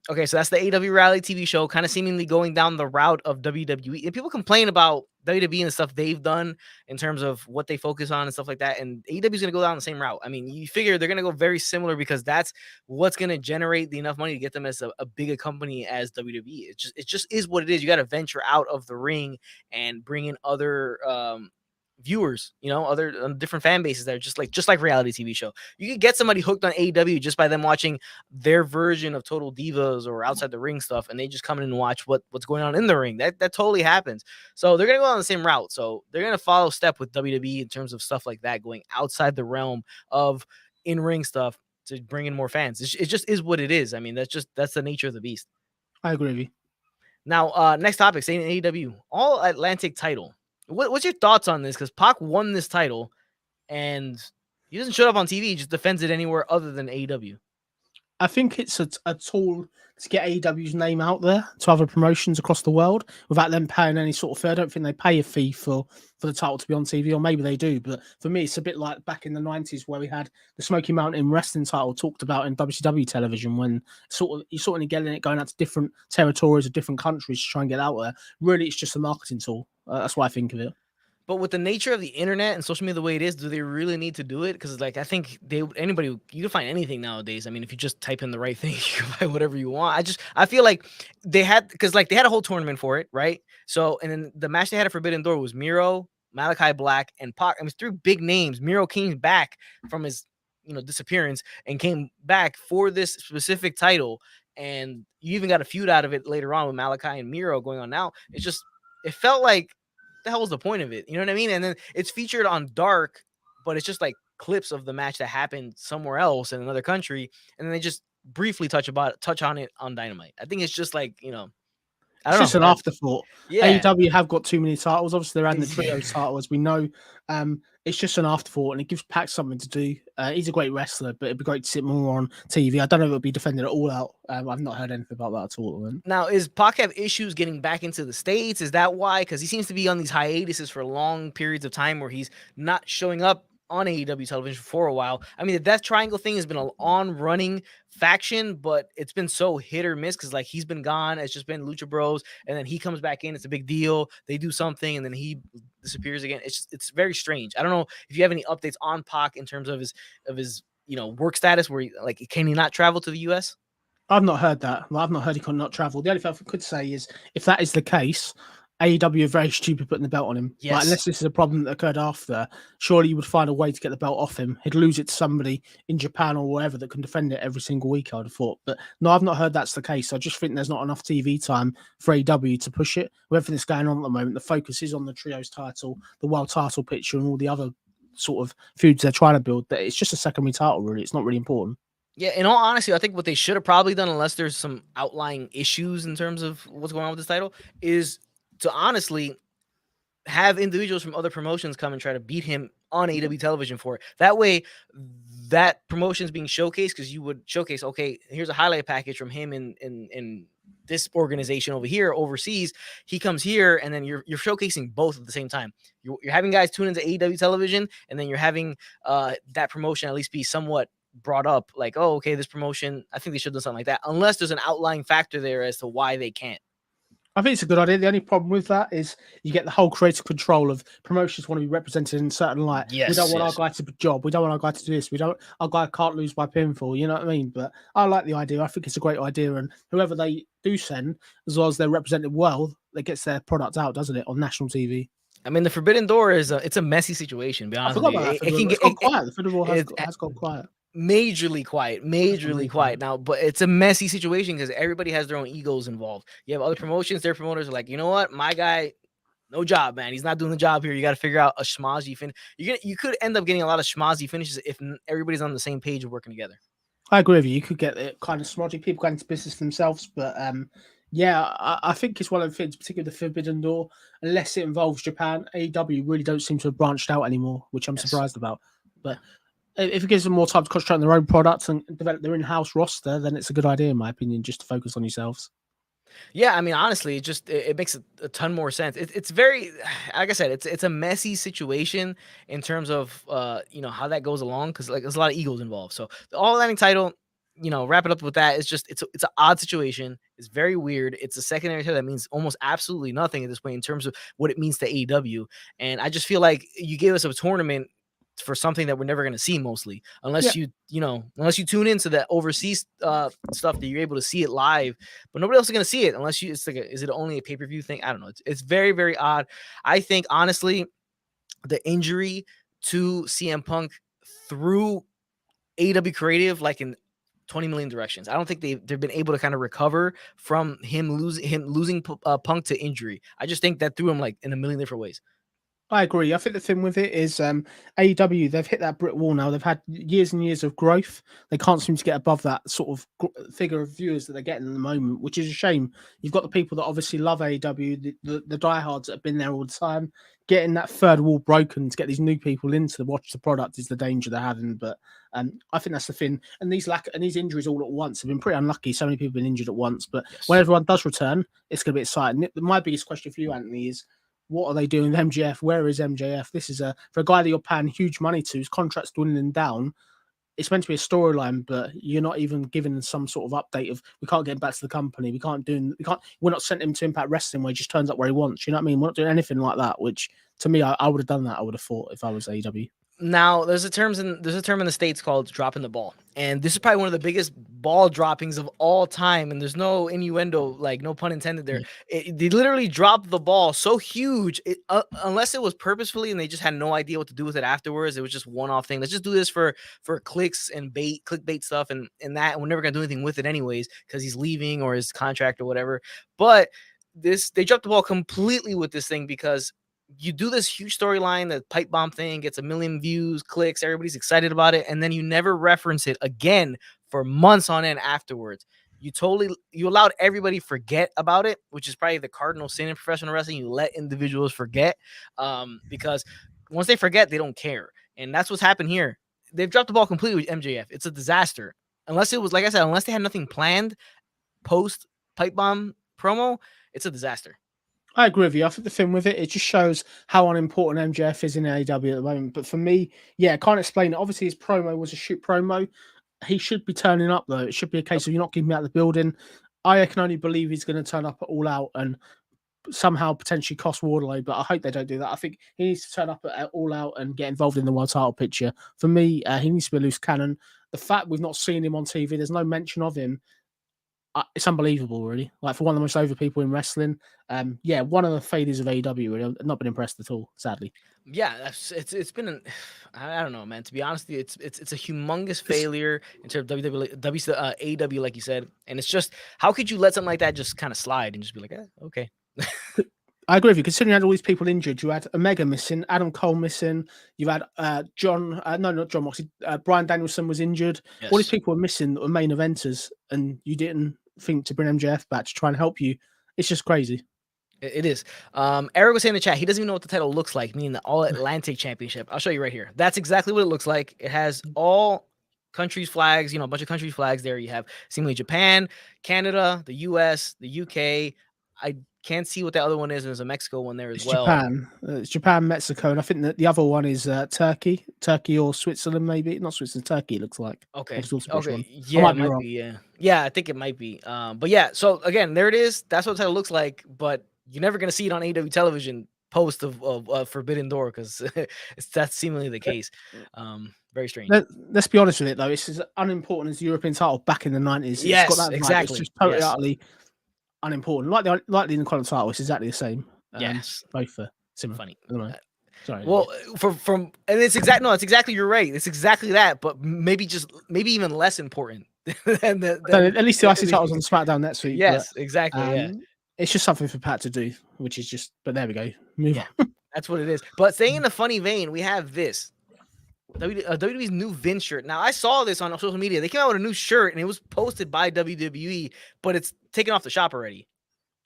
Okay, so that's the AEW reality TV show, kind of seemingly going down the route of WWE. And people complain about WWE and the stuff they've done in terms of what they focus on and stuff like that. And AEW is going to go down the same route. I mean, you figure they're going to go very similar because that's what's going to generate enough money to get them as a bigger company as WWE. It just is what it is. You got to venture out of the ring and bring in other viewers, other different fan bases that are just like reality TV show. You could get somebody hooked on AEW just by them watching their version of Total Divas or Outside the Ring stuff, and they just come in and watch what's going on in the ring. That totally happens. So they're gonna go on the same route. So they're gonna follow step with WWE in terms of stuff like that, going outside the realm of in-ring stuff to bring in more fans. It just is what it is. I mean, that's the nature of the beast. I agree with you. Now, next topic, saying AEW All Atlantic title. What's your thoughts on this? Because Pac won this title, and he doesn't show up on TV. He just defends it anywhere other than AEW. I think it's a tool to get AEW's name out there to other promotions across the world without them paying any sort of fee. I don't think they pay a fee for the title to be on TV, or maybe they do. But for me, it's a bit like back in the 90s where we had the Smoky Mountain Wrestling title talked about in WCW television, when you're sort of getting it going out to different territories or different countries to try and get out there. Really, it's just a marketing tool. That's what I think of it. But with the nature of the internet and social media the way it is, do they really need to do it? Because I think you can find anything nowadays. I mean, if you just type in the right thing, you can find whatever you want. I feel like they had a whole tournament for it, right? So, and then the match they had at Forbidden Door was Miro, Malachi Black, and Pac. I mean, 3 big names. Miro came back from his disappearance and came back for this specific title, and you even got a feud out of it later on with Malachi and Miro going on. Now it felt like, the hell was the point of it? You know what I mean? And then it's featured on Dark, but it's just like clips of the match that happened somewhere else in another country, and then they just briefly touch on it on Dynamite. I think it's just like, I don't know. It's just an afterthought. Yeah. AEW have got too many titles. Obviously, they're adding the trios title, as we know. It's just an afterthought, and it gives Pac something to do. He's a great wrestler, but it'd be great to see more on TV. I don't know if it'll be defended at all out. I've not heard anything about that at all. Now, is Pac have issues getting back into the States? Is that why? Because he seems to be on these hiatuses for long periods of time where he's not showing up on AEW television for a while. I mean, the Death Triangle thing has been an on-running faction, but it's been so hit or miss because he's been gone. It's just been Lucha Bros, and then he comes back in. It's a big deal. They do something, and then he disappears again. It's very strange. I don't know if you have any updates on Pac in terms of his work status, where can he not travel to the US? I've not heard that. I've not heard he cannot travel. The only thing I could say is, if that is the case, AEW are very stupid putting the belt on him. Yes. Unless this is a problem that occurred after, surely you would find a way to get the belt off him. He'd lose it to somebody in Japan or wherever that can defend it every single week, I would have thought. But no, I've not heard that's the case. I just think there's not enough TV time for AEW to push it. With everything that's going on at the moment, the focus is on the trios title, the world title picture, and all the other sort of feuds they're trying to build. That it's just a secondary title, really. It's not really important. Yeah, in all honesty, I think what they should have probably done, unless there's some outlying issues in terms of what's going on with this title, is to honestly have individuals from other promotions come and try to beat him on AEW television for it. That way, that promotion is being showcased, because you would showcase, okay, here's a highlight package from him in this organization over here overseas. He comes here, and then you're showcasing both at the same time. You're having guys tune into AEW television, and then you're having that promotion at least be somewhat brought up, like, oh, okay, this promotion, I think they should do something like that, unless there's an outlying factor there as to why they can't. I think it's a good idea. The only problem with that is you get the whole creative control of promotions want to be represented in a certain light. Yes, we don't want our guy to job. We don't want our guy to do this. Our guy can't lose by pinfall. You know what I mean? But I like the idea. I think it's a great idea. And whoever they do send, as long as they're represented well, that gets their product out, doesn't it, on national TV? I mean, the Forbidden Door it's a messy situation. Be honest with you. It can get quiet. The Forbidden Door has gone quiet. Majorly quiet now, but it's a messy situation because everybody has their own egos involved. You have other promotions, their promoters are like, you know what, my guy, no job, man. He's not doing the job here. You got to figure out a schmozzy finish. You could end up getting a lot of schmozzy finishes if everybody's on the same page of working together. I agree with you. You could get it kind of smodgy, people going into business for themselves, but yeah, I think it's one of the things, particularly the Forbidden Door, unless it involves Japan, AEW really don't seem to have branched out anymore, which I'm surprised about. But if it gives them more time to concentrate on their own products and develop their in-house roster, then it's a good idea, in my opinion, just to focus on yourselves. Yeah, I mean, honestly, it makes a ton more sense. It's very, like I said, it's a messy situation in terms of how that goes along, because there's a lot of egos involved. So the All Atlantic title, wrap it up with that. It's an odd situation. It's very weird. It's a secondary title that means almost absolutely nothing at this point in terms of what it means to AEW. And I just feel like you gave us a tournament for something that we're never going to see, mostly, unless you tune into the overseas stuff that you're able to see it live, but nobody else is going to see it unless is it only a pay-per-view thing? I don't know. It's very, very odd. I think, honestly, the injury to CM Punk through AEW creative like in 20 million directions. I don't think they've been able to kind of recover from him losing Punk to injury. I just think that threw him like in a million different ways. I agree. I think the thing with it is AEW, they've hit that brick wall now. They've had years and years of growth. They can't seem to get above that sort of figure of viewers that they're getting at the moment, which is a shame. You've got the people that obviously love AEW, the diehards that have been there all the time. Getting that third wall broken to get these new people in to watch the product is the danger they're having. But I think that's the thing. And these injuries all at once have been pretty unlucky. So many people have been injured at once. But when everyone does return, it's going to be exciting. My biggest question for you, Anthony, is what are they doing with MJF? Where is MJF? This is for a guy that you're paying huge money to, his contract's dwindling down. It's meant to be a storyline, but you're not even giving some sort of update of we can't get him back to the company. We're not sent him to Impact Wrestling where he just turns up where he wants. You know what I mean? We're not doing anything like that, which to me, I would have done that. I would have thought if I was AEW. Now, there's a term in the States called dropping the ball. And this is probably one of the biggest ball droppings of all time. And there's no innuendo, like no pun intended there. They literally dropped the ball so huge, unless it was purposefully and they just had no idea what to do with it afterwards. It was just one-off thing. Let's just do this for clicks and clickbait stuff and that. And we're never going to do anything with it anyways because he's leaving or his contract or whatever. But they dropped the ball completely with this thing because you do this huge storyline, the pipe bomb thing gets 1 million views, clicks, everybody's excited about it, and then you never reference it again for months on end afterwards. You allowed everybody forget about it, which is probably the cardinal sin in professional wrestling. You let individuals forget because once they forget, they don't care. And that's what's happened here. They've dropped the ball completely with MJF. It's a disaster. Unless it was, like I said, unless they had nothing planned post pipe bomb promo, it's a disaster. I agree with you. I think the thing with it just shows how unimportant MJF is in AEW at the moment. But for me, I can't explain it. Obviously, his promo was a shoot promo. He should be turning up, though. It should be a case of you're not keeping me out of the building. I can only believe he's going to turn up at All Out and somehow potentially cost Wardlow, but I hope they don't do that. I think he needs to turn up at All Out and get involved in the world title picture. For me, he needs to be a loose cannon. The fact we've not seen him on TV, there's no mention of him. It's unbelievable, really. Like for one of the most over people in wrestling. One of the failures of AEW. Really, I've not been impressed at all, sadly. Yeah, it's been I don't know, man. To be honest, it's a humongous failure in terms of AEW, like you said. And it's just how could you let something like that just kind of slide and just be like, okay. I agree with you. Considering you had all these people injured, you had Omega missing, Adam Cole missing, you had not John Moxley, Bryan Danielson was injured. Yes. All these people were missing that were main eventers, and you didn't think to bring MJF back to try and help you. It's just crazy. It is. Eric was saying in the chat, he doesn't even know what the title looks like, meaning the All Atlantic Championship. I'll show you right here. That's exactly what it looks like. It has all countries' flags, a bunch of countries' flags there. You have seemingly Japan, Canada, the US, the UK. I can't see what the other one is. There's a Mexico one there as well. Japan. It's Japan, Mexico, and I think that the other one is Turkey or Switzerland, maybe. Not Switzerland, Turkey, it looks like. Okay. Yeah, it might be, yeah, I think it might be. But yeah, so again, there it is. That's what the title looks like, but you're never going to see it on AEW television post of Forbidden Door because that's seemingly the case. Very strange. Let's be honest with it, though. It's as unimportant as the European title back in the 90s. Yes, it's got that exactly. It's just totally, utterly unimportant. Like the Intercontinental title, it's exactly the same. Yes. Both are similar. Funny. Sorry. Well, and it's exactly you're right. It's exactly that, but maybe even less important than at least the IC titles on SmackDown next week. Yes, exactly. Yeah. It's just something for Pat to do, which is just. But there we go. Move on. That's what it is. But staying in the funny vein, we have this WWE's new Vince shirt. Now I saw this on social media. They came out with a new shirt, and it was posted by WWE, but it's taken off the shop already.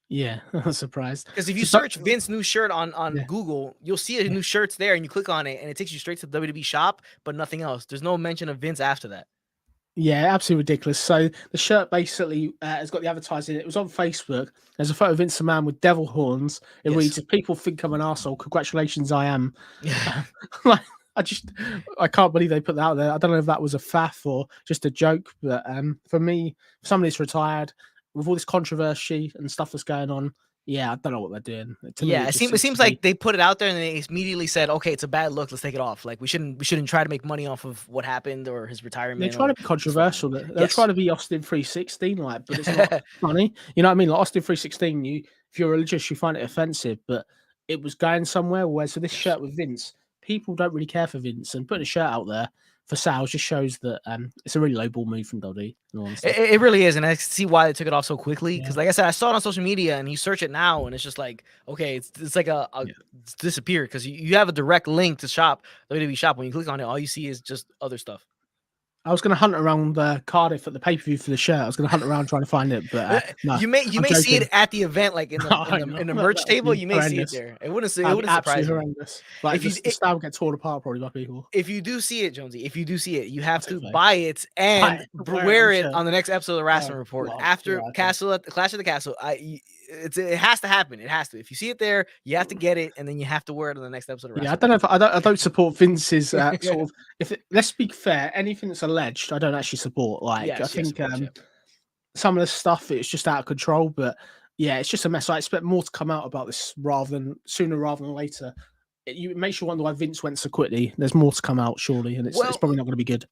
Yeah, I'm surprised. Because if you search Vince new shirt on Google, you'll see a new shirt's there, and you click on it, and it takes you straight to the WWE shop, but nothing else. There's no mention of Vince after that. Yeah, absolutely ridiculous. So the shirt basically has got the advertising. It was on Facebook. There's a photo of Vince McMahon with devil horns. It reads, "If people think I'm an arsehole, congratulations, I am." I can't believe they put that out there. I don't know if that was a faff or just a joke, but for me, somebody that's retired with all this controversy and stuff that's going on, I don't know what they're doing. It seems like they put it out there and they immediately said, "Okay, it's a bad look. Let's take it off. Like we shouldn't try to make money off of what happened or his retirement." They're trying to be controversial. They're trying to be Austin 316, but it's not funny. You know what I mean? Like Austin 316, if you're religious, you find it offensive, but it was going somewhere. Whereas for this shirt with Vince, people don't really care for Vince, and putting a shirt out there for sales just shows that it's a really low ball move from WWE. It really is, and I see why they took it off so quickly. Because, Yeah. like I said, I saw it on social media, and you search it now, and it's just like, okay, it's like it's disappeared because you have a direct link to shop WWE shop. When you click on it, all you see is just other stuff. I was going to hunt around Cardiff at the pay-per-view for the shirt. I was going to hunt around trying to find it, but no, you may see it at the event, like in the merch table. You may horrendous. see it there. It wouldn't surprise me. Horrendous. Like the style gets torn apart probably by people. If you do see it, Jonesy, if you do see it, you have to buy it and wear it on the next episode of the Rasslin Report after Clash of the Castle. It has to happen. It has to. If you see it there, you have to get it, and then you have to wear it on the next episode of Rasslin. Yeah, I don't know if I don't support Vince's sort of. Let's be fair, anything that's alleged, I don't actually support. Like I think some of the stuff it's just out of control. But yeah, it's just a mess. I expect more to come out about this sooner rather than later. It makes you wonder why Vince went so quickly. There's more to come out, surely, and it's probably not going to be good.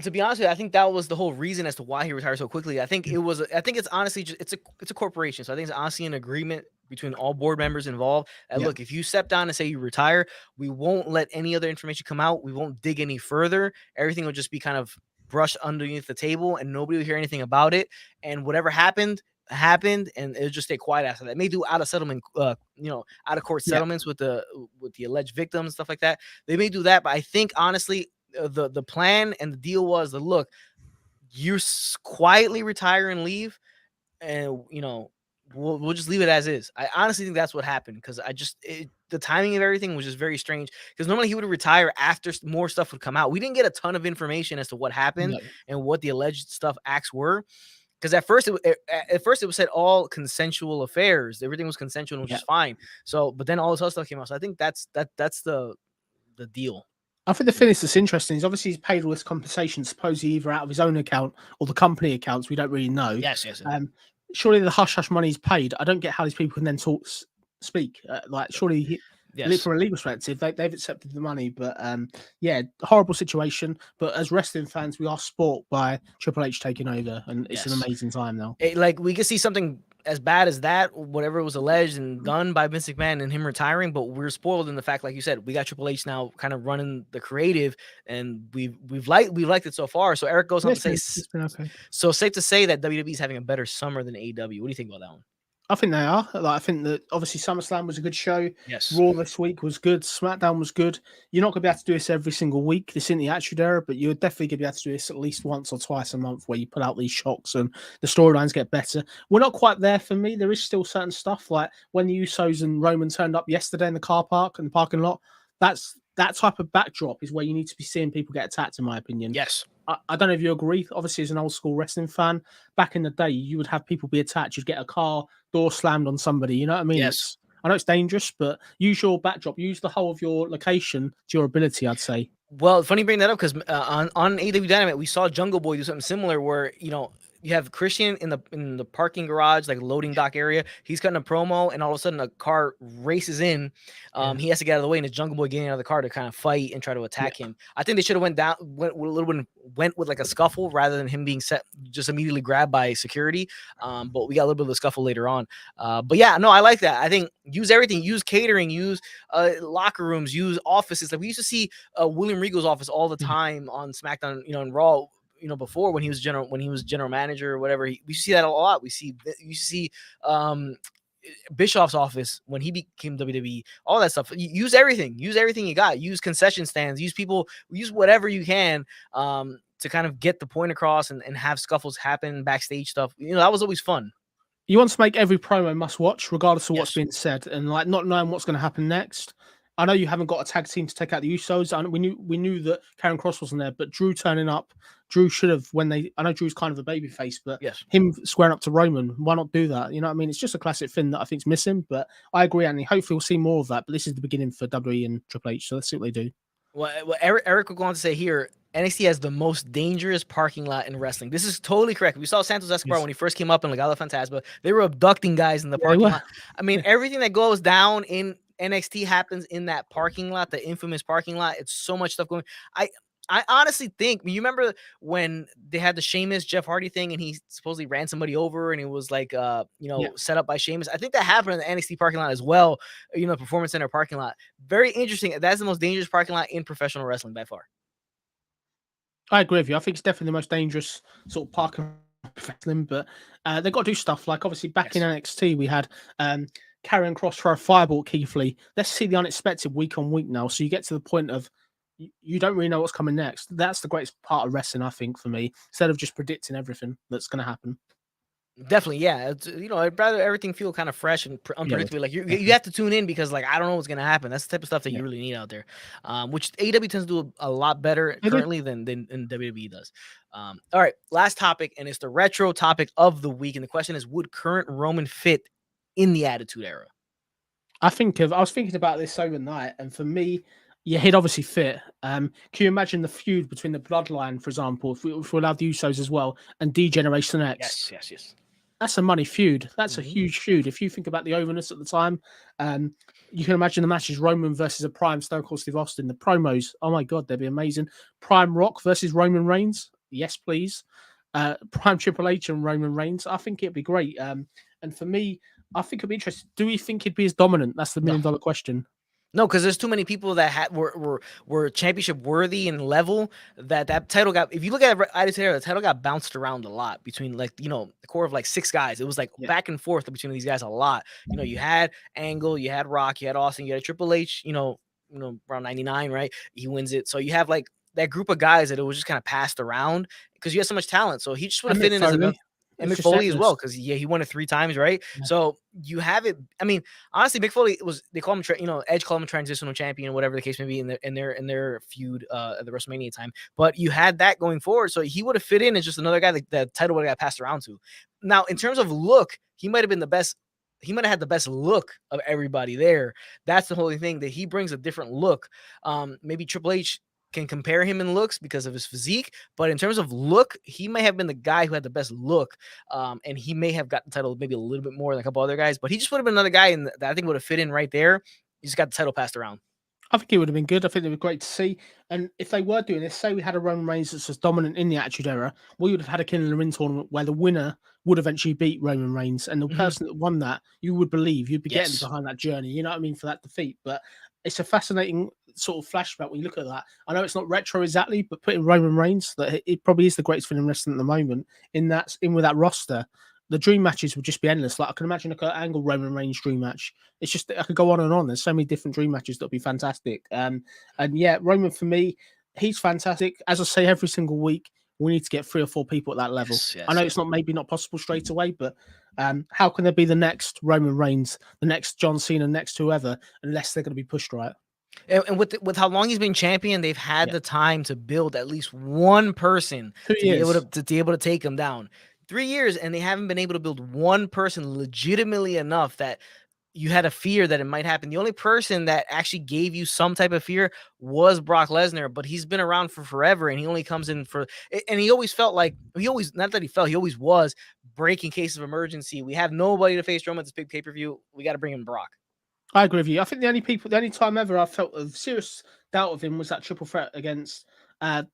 To be honest with you, I think that was the whole reason as to why he retired so quickly. I think it's honestly just it's a corporation, so I think it's honestly an agreement between all board members involved. And look, if you step down and say you retire, we won't let any other information come out. We won't dig any further. Everything will just be kind of brushed underneath the table, and nobody will hear anything about it. And whatever happened, and it'll just stay quiet after that. It may do out of settlement, out of court settlements with the alleged victims and stuff like that. They may do that, but I think honestly, the plan and the deal was that look, you quietly retire and leave, and we'll just leave it as is. I honestly think that's what happened because the timing of everything was just very strange. Because normally he would retire after more stuff would come out. We didn't get a ton of information as to what happened and what the alleged acts were. Because at first it was said all consensual affairs. Everything was consensual, which is fine. So, but then all this other stuff came out. So I think that's the deal. I think the finish that's interesting is obviously he's paid all this compensation, supposedly either out of his own account or the company accounts. We don't really know. Yes. Surely the hush money is paid. I don't get how these people can then speak. Surely from a legal perspective, they've accepted the money. But horrible situation. But as wrestling fans, we are spoilt by Triple H taking over, and it's an amazing time now. We could see something as bad as that, whatever was alleged and done by Vince McMahon and him retiring, but we're spoiled in the fact, like you said, we got Triple H now kind of running the creative, and we've liked it so far. So Eric goes on to say, so safe to say that WWE is having a better summer than AEW. What do you think about that one? I think they are. I think that obviously SummerSlam was a good show. Yes. Raw this week was good. SmackDown was good. You're not going to be able to do this every single week. This isn't the Attitude Era, but you're definitely going to be able to do this at least once or twice a month where you put out these shocks and the storylines get better. We're not quite there for me. There is still certain stuff like when the Usos and Roman turned up yesterday in the car park and the parking lot. That type of backdrop is where you need to be seeing people get attacked, in my opinion. Yes. I don't know if you agree. Obviously, as an old school wrestling fan, back in the day, you would have people be attacked. You'd get a car door slammed on somebody. You know what I mean? Yes. I know it's dangerous, but use your backdrop. Use the whole of your location to your ability, I'd say. Well, funny you bring that up because on AEW Dynamite, we saw Jungle Boy do something similar where, you have Christian in the parking garage, like loading dock area. He's cutting a promo, and all of a sudden a car races in. He has to get out of the way, and it's Jungle Boy getting out of the car to kind of fight and try to attack him. I think they should have went with like a scuffle rather than him being just immediately grabbed by security. But we got a little bit of a scuffle later on. But yeah, no, I like that. I think use everything, use catering, use locker rooms, use offices. Like we used to see William Regal's office all the time on SmackDown, and Raw. Before when he was general manager or whatever, we see that a lot. You see Bischoff's office when he became WWE, all that stuff. Use everything you got. Use concession stands. Use whatever you can to kind of get the point across and have scuffles happen, backstage stuff. That was always fun. You want to make every promo must watch, regardless of what's being said, and like not knowing what's going to happen next. I know you haven't got a tag team to take out the Usos. We knew that Karen Cross wasn't there, but Drew turning up. Drew should have I know Drew's kind of a baby face, but him squaring up to Roman, why not do that? You know what I mean? It's just a classic thing that I think's missing, but I agree, Anthony. Hopefully we'll see more of that, but this is the beginning for WWE and Triple H, so let's see what they do. Well, Eric will go on to say here, NXT has the most dangerous parking lot in wrestling. This is totally correct. We saw Santos Escobar when he first came up in Legado Fantasma. They were abducting guys in the parking lot. I mean, everything that goes down in NXT happens in that parking lot, the infamous parking lot. It's so much stuff going. I honestly think you remember when they had the Sheamus Jeff Hardy thing, and he supposedly ran somebody over, and it was like Yeah. set up by Sheamus. I think that happened in the NXT parking lot as well. The Performance Center parking lot. Very interesting. That's the most dangerous parking lot in professional wrestling by far. I agree with you. I think it's definitely the most dangerous sort of park of wrestling, but they've got to do stuff like obviously back in NXT we had Karrion Kross throw a fireball at Keith Lee. Let's see the unexpected week on week now. So you get to the point of you don't really know what's coming next. That's the greatest part of wrestling, I think, for me, instead of just predicting everything that's going to happen. Definitely, yeah. I'd rather everything feel kind of fresh and unpredictable. Like you have to tune in because like I don't know what's gonna happen. That's the type of stuff that you really need out there, which AEW tends to do a lot better currently than WWE does. All right, last topic, and it's the retro topic of the week. And the question is, would current Roman fit in the Attitude Era? I was thinking about this overnight, and for me, yeah, he'd obviously fit. Can you imagine the feud between the Bloodline, for example, if we allowed the Usos as well, and D-Generation X? Yes. That's a money feud. That's a huge feud. If you think about the overness at the time, you can imagine the matches Roman versus a prime Stone Cold Steve Austin. The promos, oh my God, they'd be amazing. Prime Rock versus Roman Reigns. Yes, please. Prime Triple H and Roman Reigns. I think it'd be great. And for me, I think it'd be interesting. Do we think he'd be as dominant? That's the $1 million question. No, because there's too many people that were championship worthy and level that title got. If you look at Attitude Era, the title got bounced around a lot between the core of like 6 guys. It was like back and forth between these guys a lot. You had Angle, you had Rock, you had Austin, you had Triple H. Around 99, right? He wins it. So you have like that group of guys that it was just kind of passed around because you had so much talent. So he just would have fit in as a. And Mick Foley as well, because he won it 3 times, right? Yeah. So you have it. I mean, honestly, Mick Foley they call him, Edge called him a transitional champion, whatever the case may be in their feud at the WrestleMania time. But you had that going forward, so he would have fit in as just another guy that the title would have got passed around to. Now, in terms of look, he might have been the best. He might have had the best look of everybody there. That's the whole thing, that he brings a different look. Maybe Triple H can compare him in looks because of his physique, but in terms of look, he may have been the guy who had the best look, and he may have got the title maybe a little bit more than a couple other guys, but he just would have been another guy that I think would have fit in right there. He just got the title passed around. I think it would have been good. I think it would be great to see. And if they were doing this, say we had a Roman Reigns that's as dominant in the Attitude Era, we would have had a King of the Ring tournament where the winner would eventually beat Roman Reigns, and the person that won that, you would believe you'd be getting behind that journey. You know what I mean, for that defeat. But it's a fascinating sort of flashback when you look at that. I know it's not retro exactly, but putting Roman Reigns, that it probably is the greatest thing in wrestling at the moment. In with that roster, the dream matches would just be endless. Like I can imagine a Angle Roman Reigns dream match. It's just I could go on and on. There's so many different dream matches that would be fantastic. And yeah, Roman for me, he's fantastic. As I say every single week, we need to get 3 or 4 people at that level. Yes, I know it's maybe not possible straight away, but how can there be the next Roman Reigns, the next John Cena, next whoever, unless they're going to be pushed right? And with how long he's been champion, they've had the time to build at least one person to be able to take him down. 3 years, and they haven't been able to build one person legitimately enough that you had a fear that it might happen. The only person that actually gave you some type of fear was Brock Lesnar, but he's been around for forever, and he only comes in and he always felt like he always was break in case of emergency. We have nobody to face Roman at this big pay-per-view. We got to bring in Brock. I agree with you. I think the only time ever I felt a serious doubt of him was that triple threat against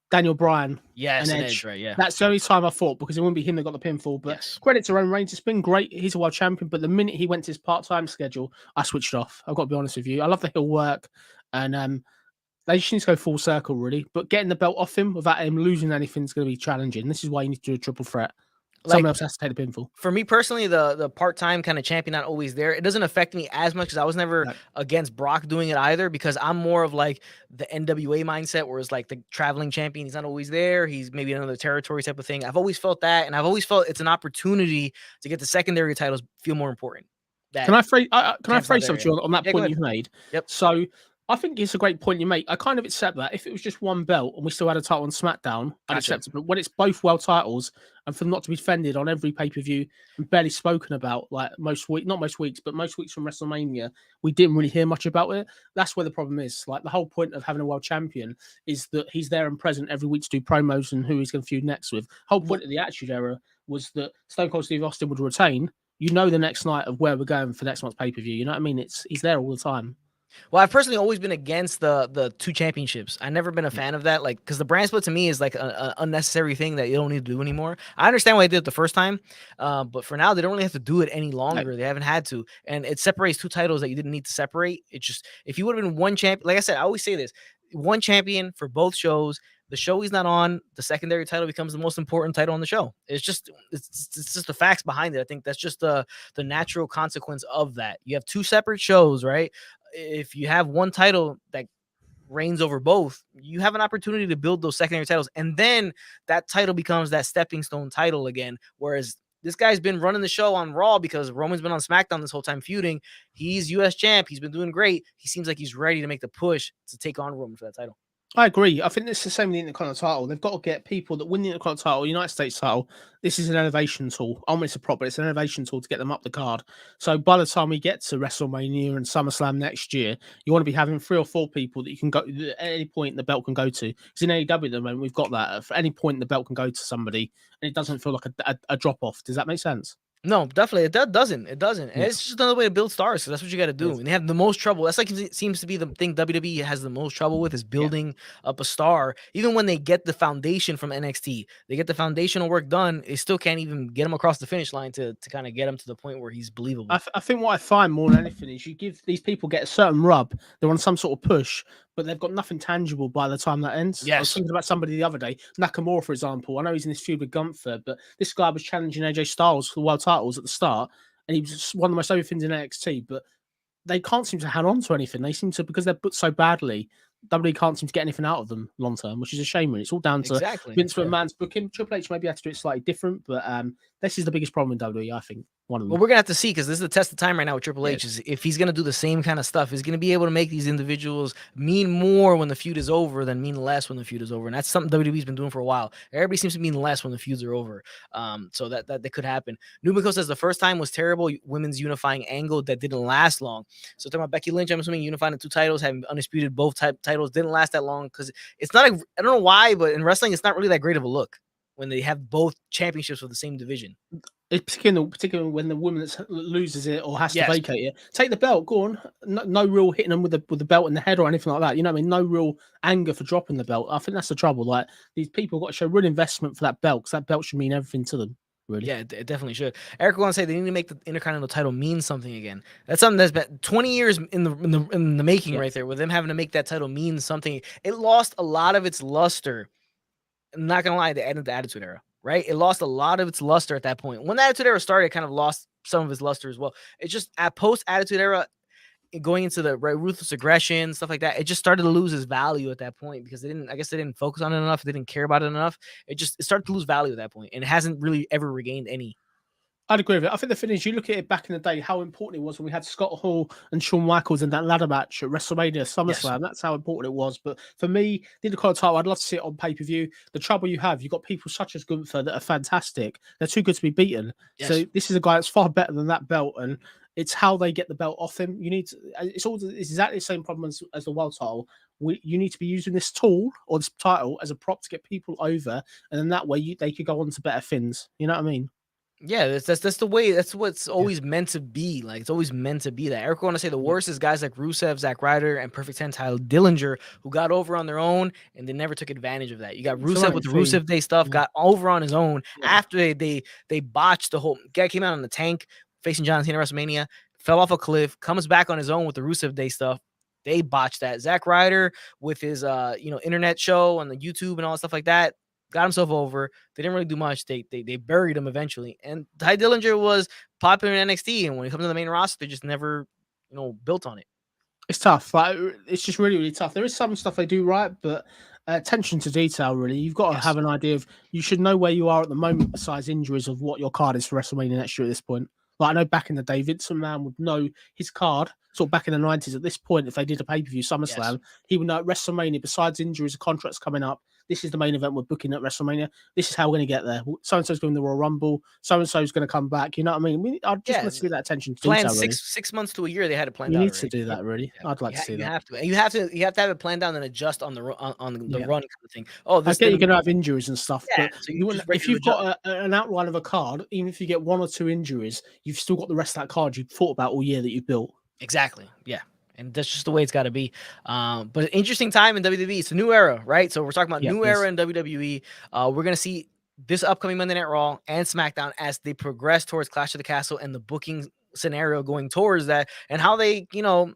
Daniel Bryan. Yes, and Edge, right? Yeah, that's the only time I thought, because it wouldn't be him that got the pinfall. But credit to Roman Reigns, it's been great. He's a world champion, but the minute he went to his part-time schedule, I switched off. I've got to be honest with you. I love the heel work, and they just need to go full circle, really. But getting the belt off him without him losing anything is going to be challenging. This is why you need to do a triple threat. Someone else has to take the pinfall. For me personally, the part-time kind of champion not always there. It doesn't affect me as much because I was never against Brock doing it either, because I'm more of like the NWA mindset, where it's like the traveling champion. He's not always there. He's maybe in another territory type of thing. I've always felt that, and I've always felt it's an opportunity to get the secondary titles feel more important. Can I phrase something on that point you've made? Yep. So I think it's a great point you make. I kind of accept that. If it was just one belt and we still had a title on SmackDown, I'd accept it. But when it's both world titles, and for them not to be defended on every pay-per-view and barely spoken about, like most weeks from WrestleMania, we didn't really hear much about it. That's where the problem is. Like the whole point of having a world champion is that he's there and present every week to do promos and who he's going to feud next with. Whole point of the Attitude Era was that Stone Cold Steve Austin would retain. You know the next night of where we're going for next month's pay-per-view. You know what I mean? He's there all the time. Well, I've personally always been against the 2 championships. I've never been a fan of that, like, because the brand split to me is like a unnecessary thing that you don't need to do anymore. I understand why they did it the first time, but for now they don't really have to do it any longer. They haven't had to, and it separates 2 titles that you didn't need to separate. It just, if you would have been one champion, like I said, I always say this: one champion for both shows. The show he's not on, the secondary title becomes the most important title on the show. It's just the facts behind it. I think that's just the natural consequence of that. You have 2 separate shows, right? If you have one title that reigns over both, you have an opportunity to build those secondary titles, and then that title becomes that stepping stone title again. Whereas this guy's been running the show on Raw because Roman's been on SmackDown this whole time feuding. He's US champ. He's been doing great. He seems like he's ready to make the push to take on Roman for that title. I agree. I think it's the same with the Intercontinental title. They've got to get people that win the Intercontinental title, United States title. This is an elevation tool. I mean, it's a prop, but it's an elevation tool to get them up the card. So by the time we get to WrestleMania and SummerSlam next year, you want to be having 3 or 4 people that you can go at any point the belt can go to. Because in AEW at the moment, we've got that. At any point the belt can go to somebody, and it doesn't feel like a drop off. Does that make sense? No, definitely. It doesn't. It doesn't. And it's just another way to build stars. So that's what you got to do. Yes. And they have the most trouble. That's like it seems to be the thing WWE has the most trouble with is building up a star. Even when they get the foundation from NXT, they get the foundational work done. They still can't even get him across the finish line to kind of get him to the point where he's believable. I think what I find more than anything is you give these people get a certain rub. They're on some sort of push, but they've got nothing tangible by the time that ends. Yes. I was thinking about somebody the other day, Nakamura, for example. I know he's in this feud with Gunther, but this guy was challenging AJ Styles for the world titles at the start, and he was just one of the most over things in NXT, but they can't seem to hang on to anything. They seem to, because they're booked so badly, WWE can't seem to get anything out of them long term, which is a shame. Really. It's all down to Vince McMahon's booking. Triple H maybe has to do it slightly different, but this is the biggest problem in WWE, I think. One of them. Well, we're gonna have to see, because this is the test of time right now with Triple H. Is if he's gonna do the same kind of stuff, he's gonna be able to make these individuals mean more when the feud is over than mean less when the feud is over, and that's something WWE's been doing for a while. Everybody seems to mean less when the feuds are over, so that could happen. Numiko says the first time was terrible. Women's unifying angle that didn't last long. So talking about Becky Lynch, I'm assuming unifying the 2 titles, having undisputed both titles didn't last that long, because it's not. I don't know why, but in wrestling, it's not really that great of a look when they have both championships for the same division. Particularly when the woman that loses it or has to vacate it, take the belt, go on. No real hitting them with the belt in the head or anything like that. You know what I mean? No real anger for dropping the belt. I think that's the trouble. Like, these people got to show real investment for that belt, because that belt should mean everything to them. Really. Yeah, it definitely should. Eric wants to say they need to make the Intercontinental title mean something again. That's something that's been 20 years in the making right there, with them having to make that title mean something. It lost a lot of its luster. I'm not gonna lie, the end of the Attitude Era, right? It lost a lot of its luster at that point. When the Attitude Era started, it kind of lost some of its luster as well. It's just at post Attitude Era, going into the ruthless aggression, stuff like that, it just started to lose its value at that point, because they didn't focus on it enough. They didn't care about it enough. It started to lose value at that point, and it hasn't really ever regained any. I'd agree with it. I think the thing is, you look at it back in the day, how important it was when we had Scott Hall and Shawn Michaels in that ladder match at WrestleMania, SummerSlam. Yes. That's how important it was. But for me, the Intercontinental title, I'd love to see it on pay-per-view. The trouble you've got people such as Gunther that are fantastic. They're too good to be beaten. Yes. So this is a guy that's far better than that belt, and it's how they get the belt off him. It's exactly the same problem as the world title. You need to be using this tool or this title as a prop to get people over, and then that way they could go on to better things. You know what I mean? Yeah, that's the way. That's what's always meant to be. Like, it's always meant to be that. Eric want to say the worst is guys like Rusev, Zack Ryder, and Perfect 10 Tyler Dillinger, who got over on their own and they never took advantage of that. You got Rusev with the Rusev Day stuff, got over on his own after they botched the whole. Guy came out on the tank facing John Cena at WrestleMania, fell off a cliff, comes back on his own with the Rusev Day stuff. They botched that. Zack Ryder with his internet show on the YouTube and all that stuff like that, got himself over. They didn't really do much. They buried him eventually. And Ty Dillinger was popular in NXT, and when he comes to the main roster, they just never, built on it. It's tough. Like, it's just really, really tough. There is some stuff they do right, but attention to detail, really. You've got to have an idea of, you should know where you are at the moment besides injuries, of what your card is for WrestleMania next year at this point. Like, I know back in the day, Vince McMahon would know his card. Sort of back in the 90s, at this point, if they did a pay-per-view SummerSlam, he would know at WrestleMania, besides injuries, contracts coming up, this is the main event we're booking at WrestleMania. This is how we're going to get there. So-and-so's going to the Royal Rumble. So-and-so's going to come back. You know what I mean? I just want to see that attention to detail. Plan 6 months to a year, they had it planned out. You need to do that, really. Yeah. I'd like to see that. You have to. And you have to have it planned down and adjust on the run kind of thing. Oh, I get you're going to have injuries and stuff, but so if you've got an outline of a card, even if you get 1 or 2 injuries, you've still got the rest of that card you've thought about all year that you've built. Exactly. Yeah. and that's just the way it's got to be. But interesting time in WWE. It's a new era, right? So we're talking about new era in WWE. We're gonna see this upcoming Monday Night Raw and SmackDown as they progress towards Clash of the Castle and the booking scenario going towards that, and how they,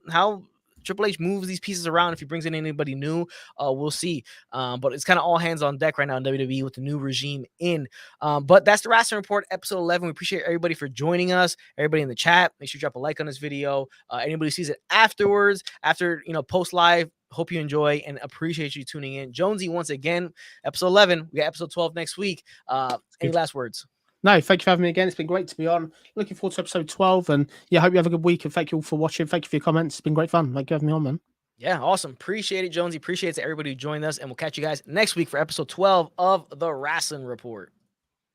how Triple H moves these pieces around. If he brings in anybody new, we'll see. But it's kind of all hands on deck right now in WWE with the new regime in. But that's the Rasslin Report, episode 11. We appreciate everybody for joining us. Everybody in the chat, make sure you drop a like on this video. Anybody who sees it afterwards, after post live, hope you enjoy and appreciate you tuning in. Jonesy, once again, episode 11. We got episode 12 next week. Any last words? No, thank you for having me again. It's been great to be on. Looking forward to episode 12. And yeah, hope you have a good week. And thank you all for watching. Thank you for your comments. It's been great fun. Thank you for having me on, man. Yeah, awesome. Appreciate it, Jonesy. Appreciate it to everybody who joined us. And we'll catch you guys next week for episode 12 of the Rasslin Report.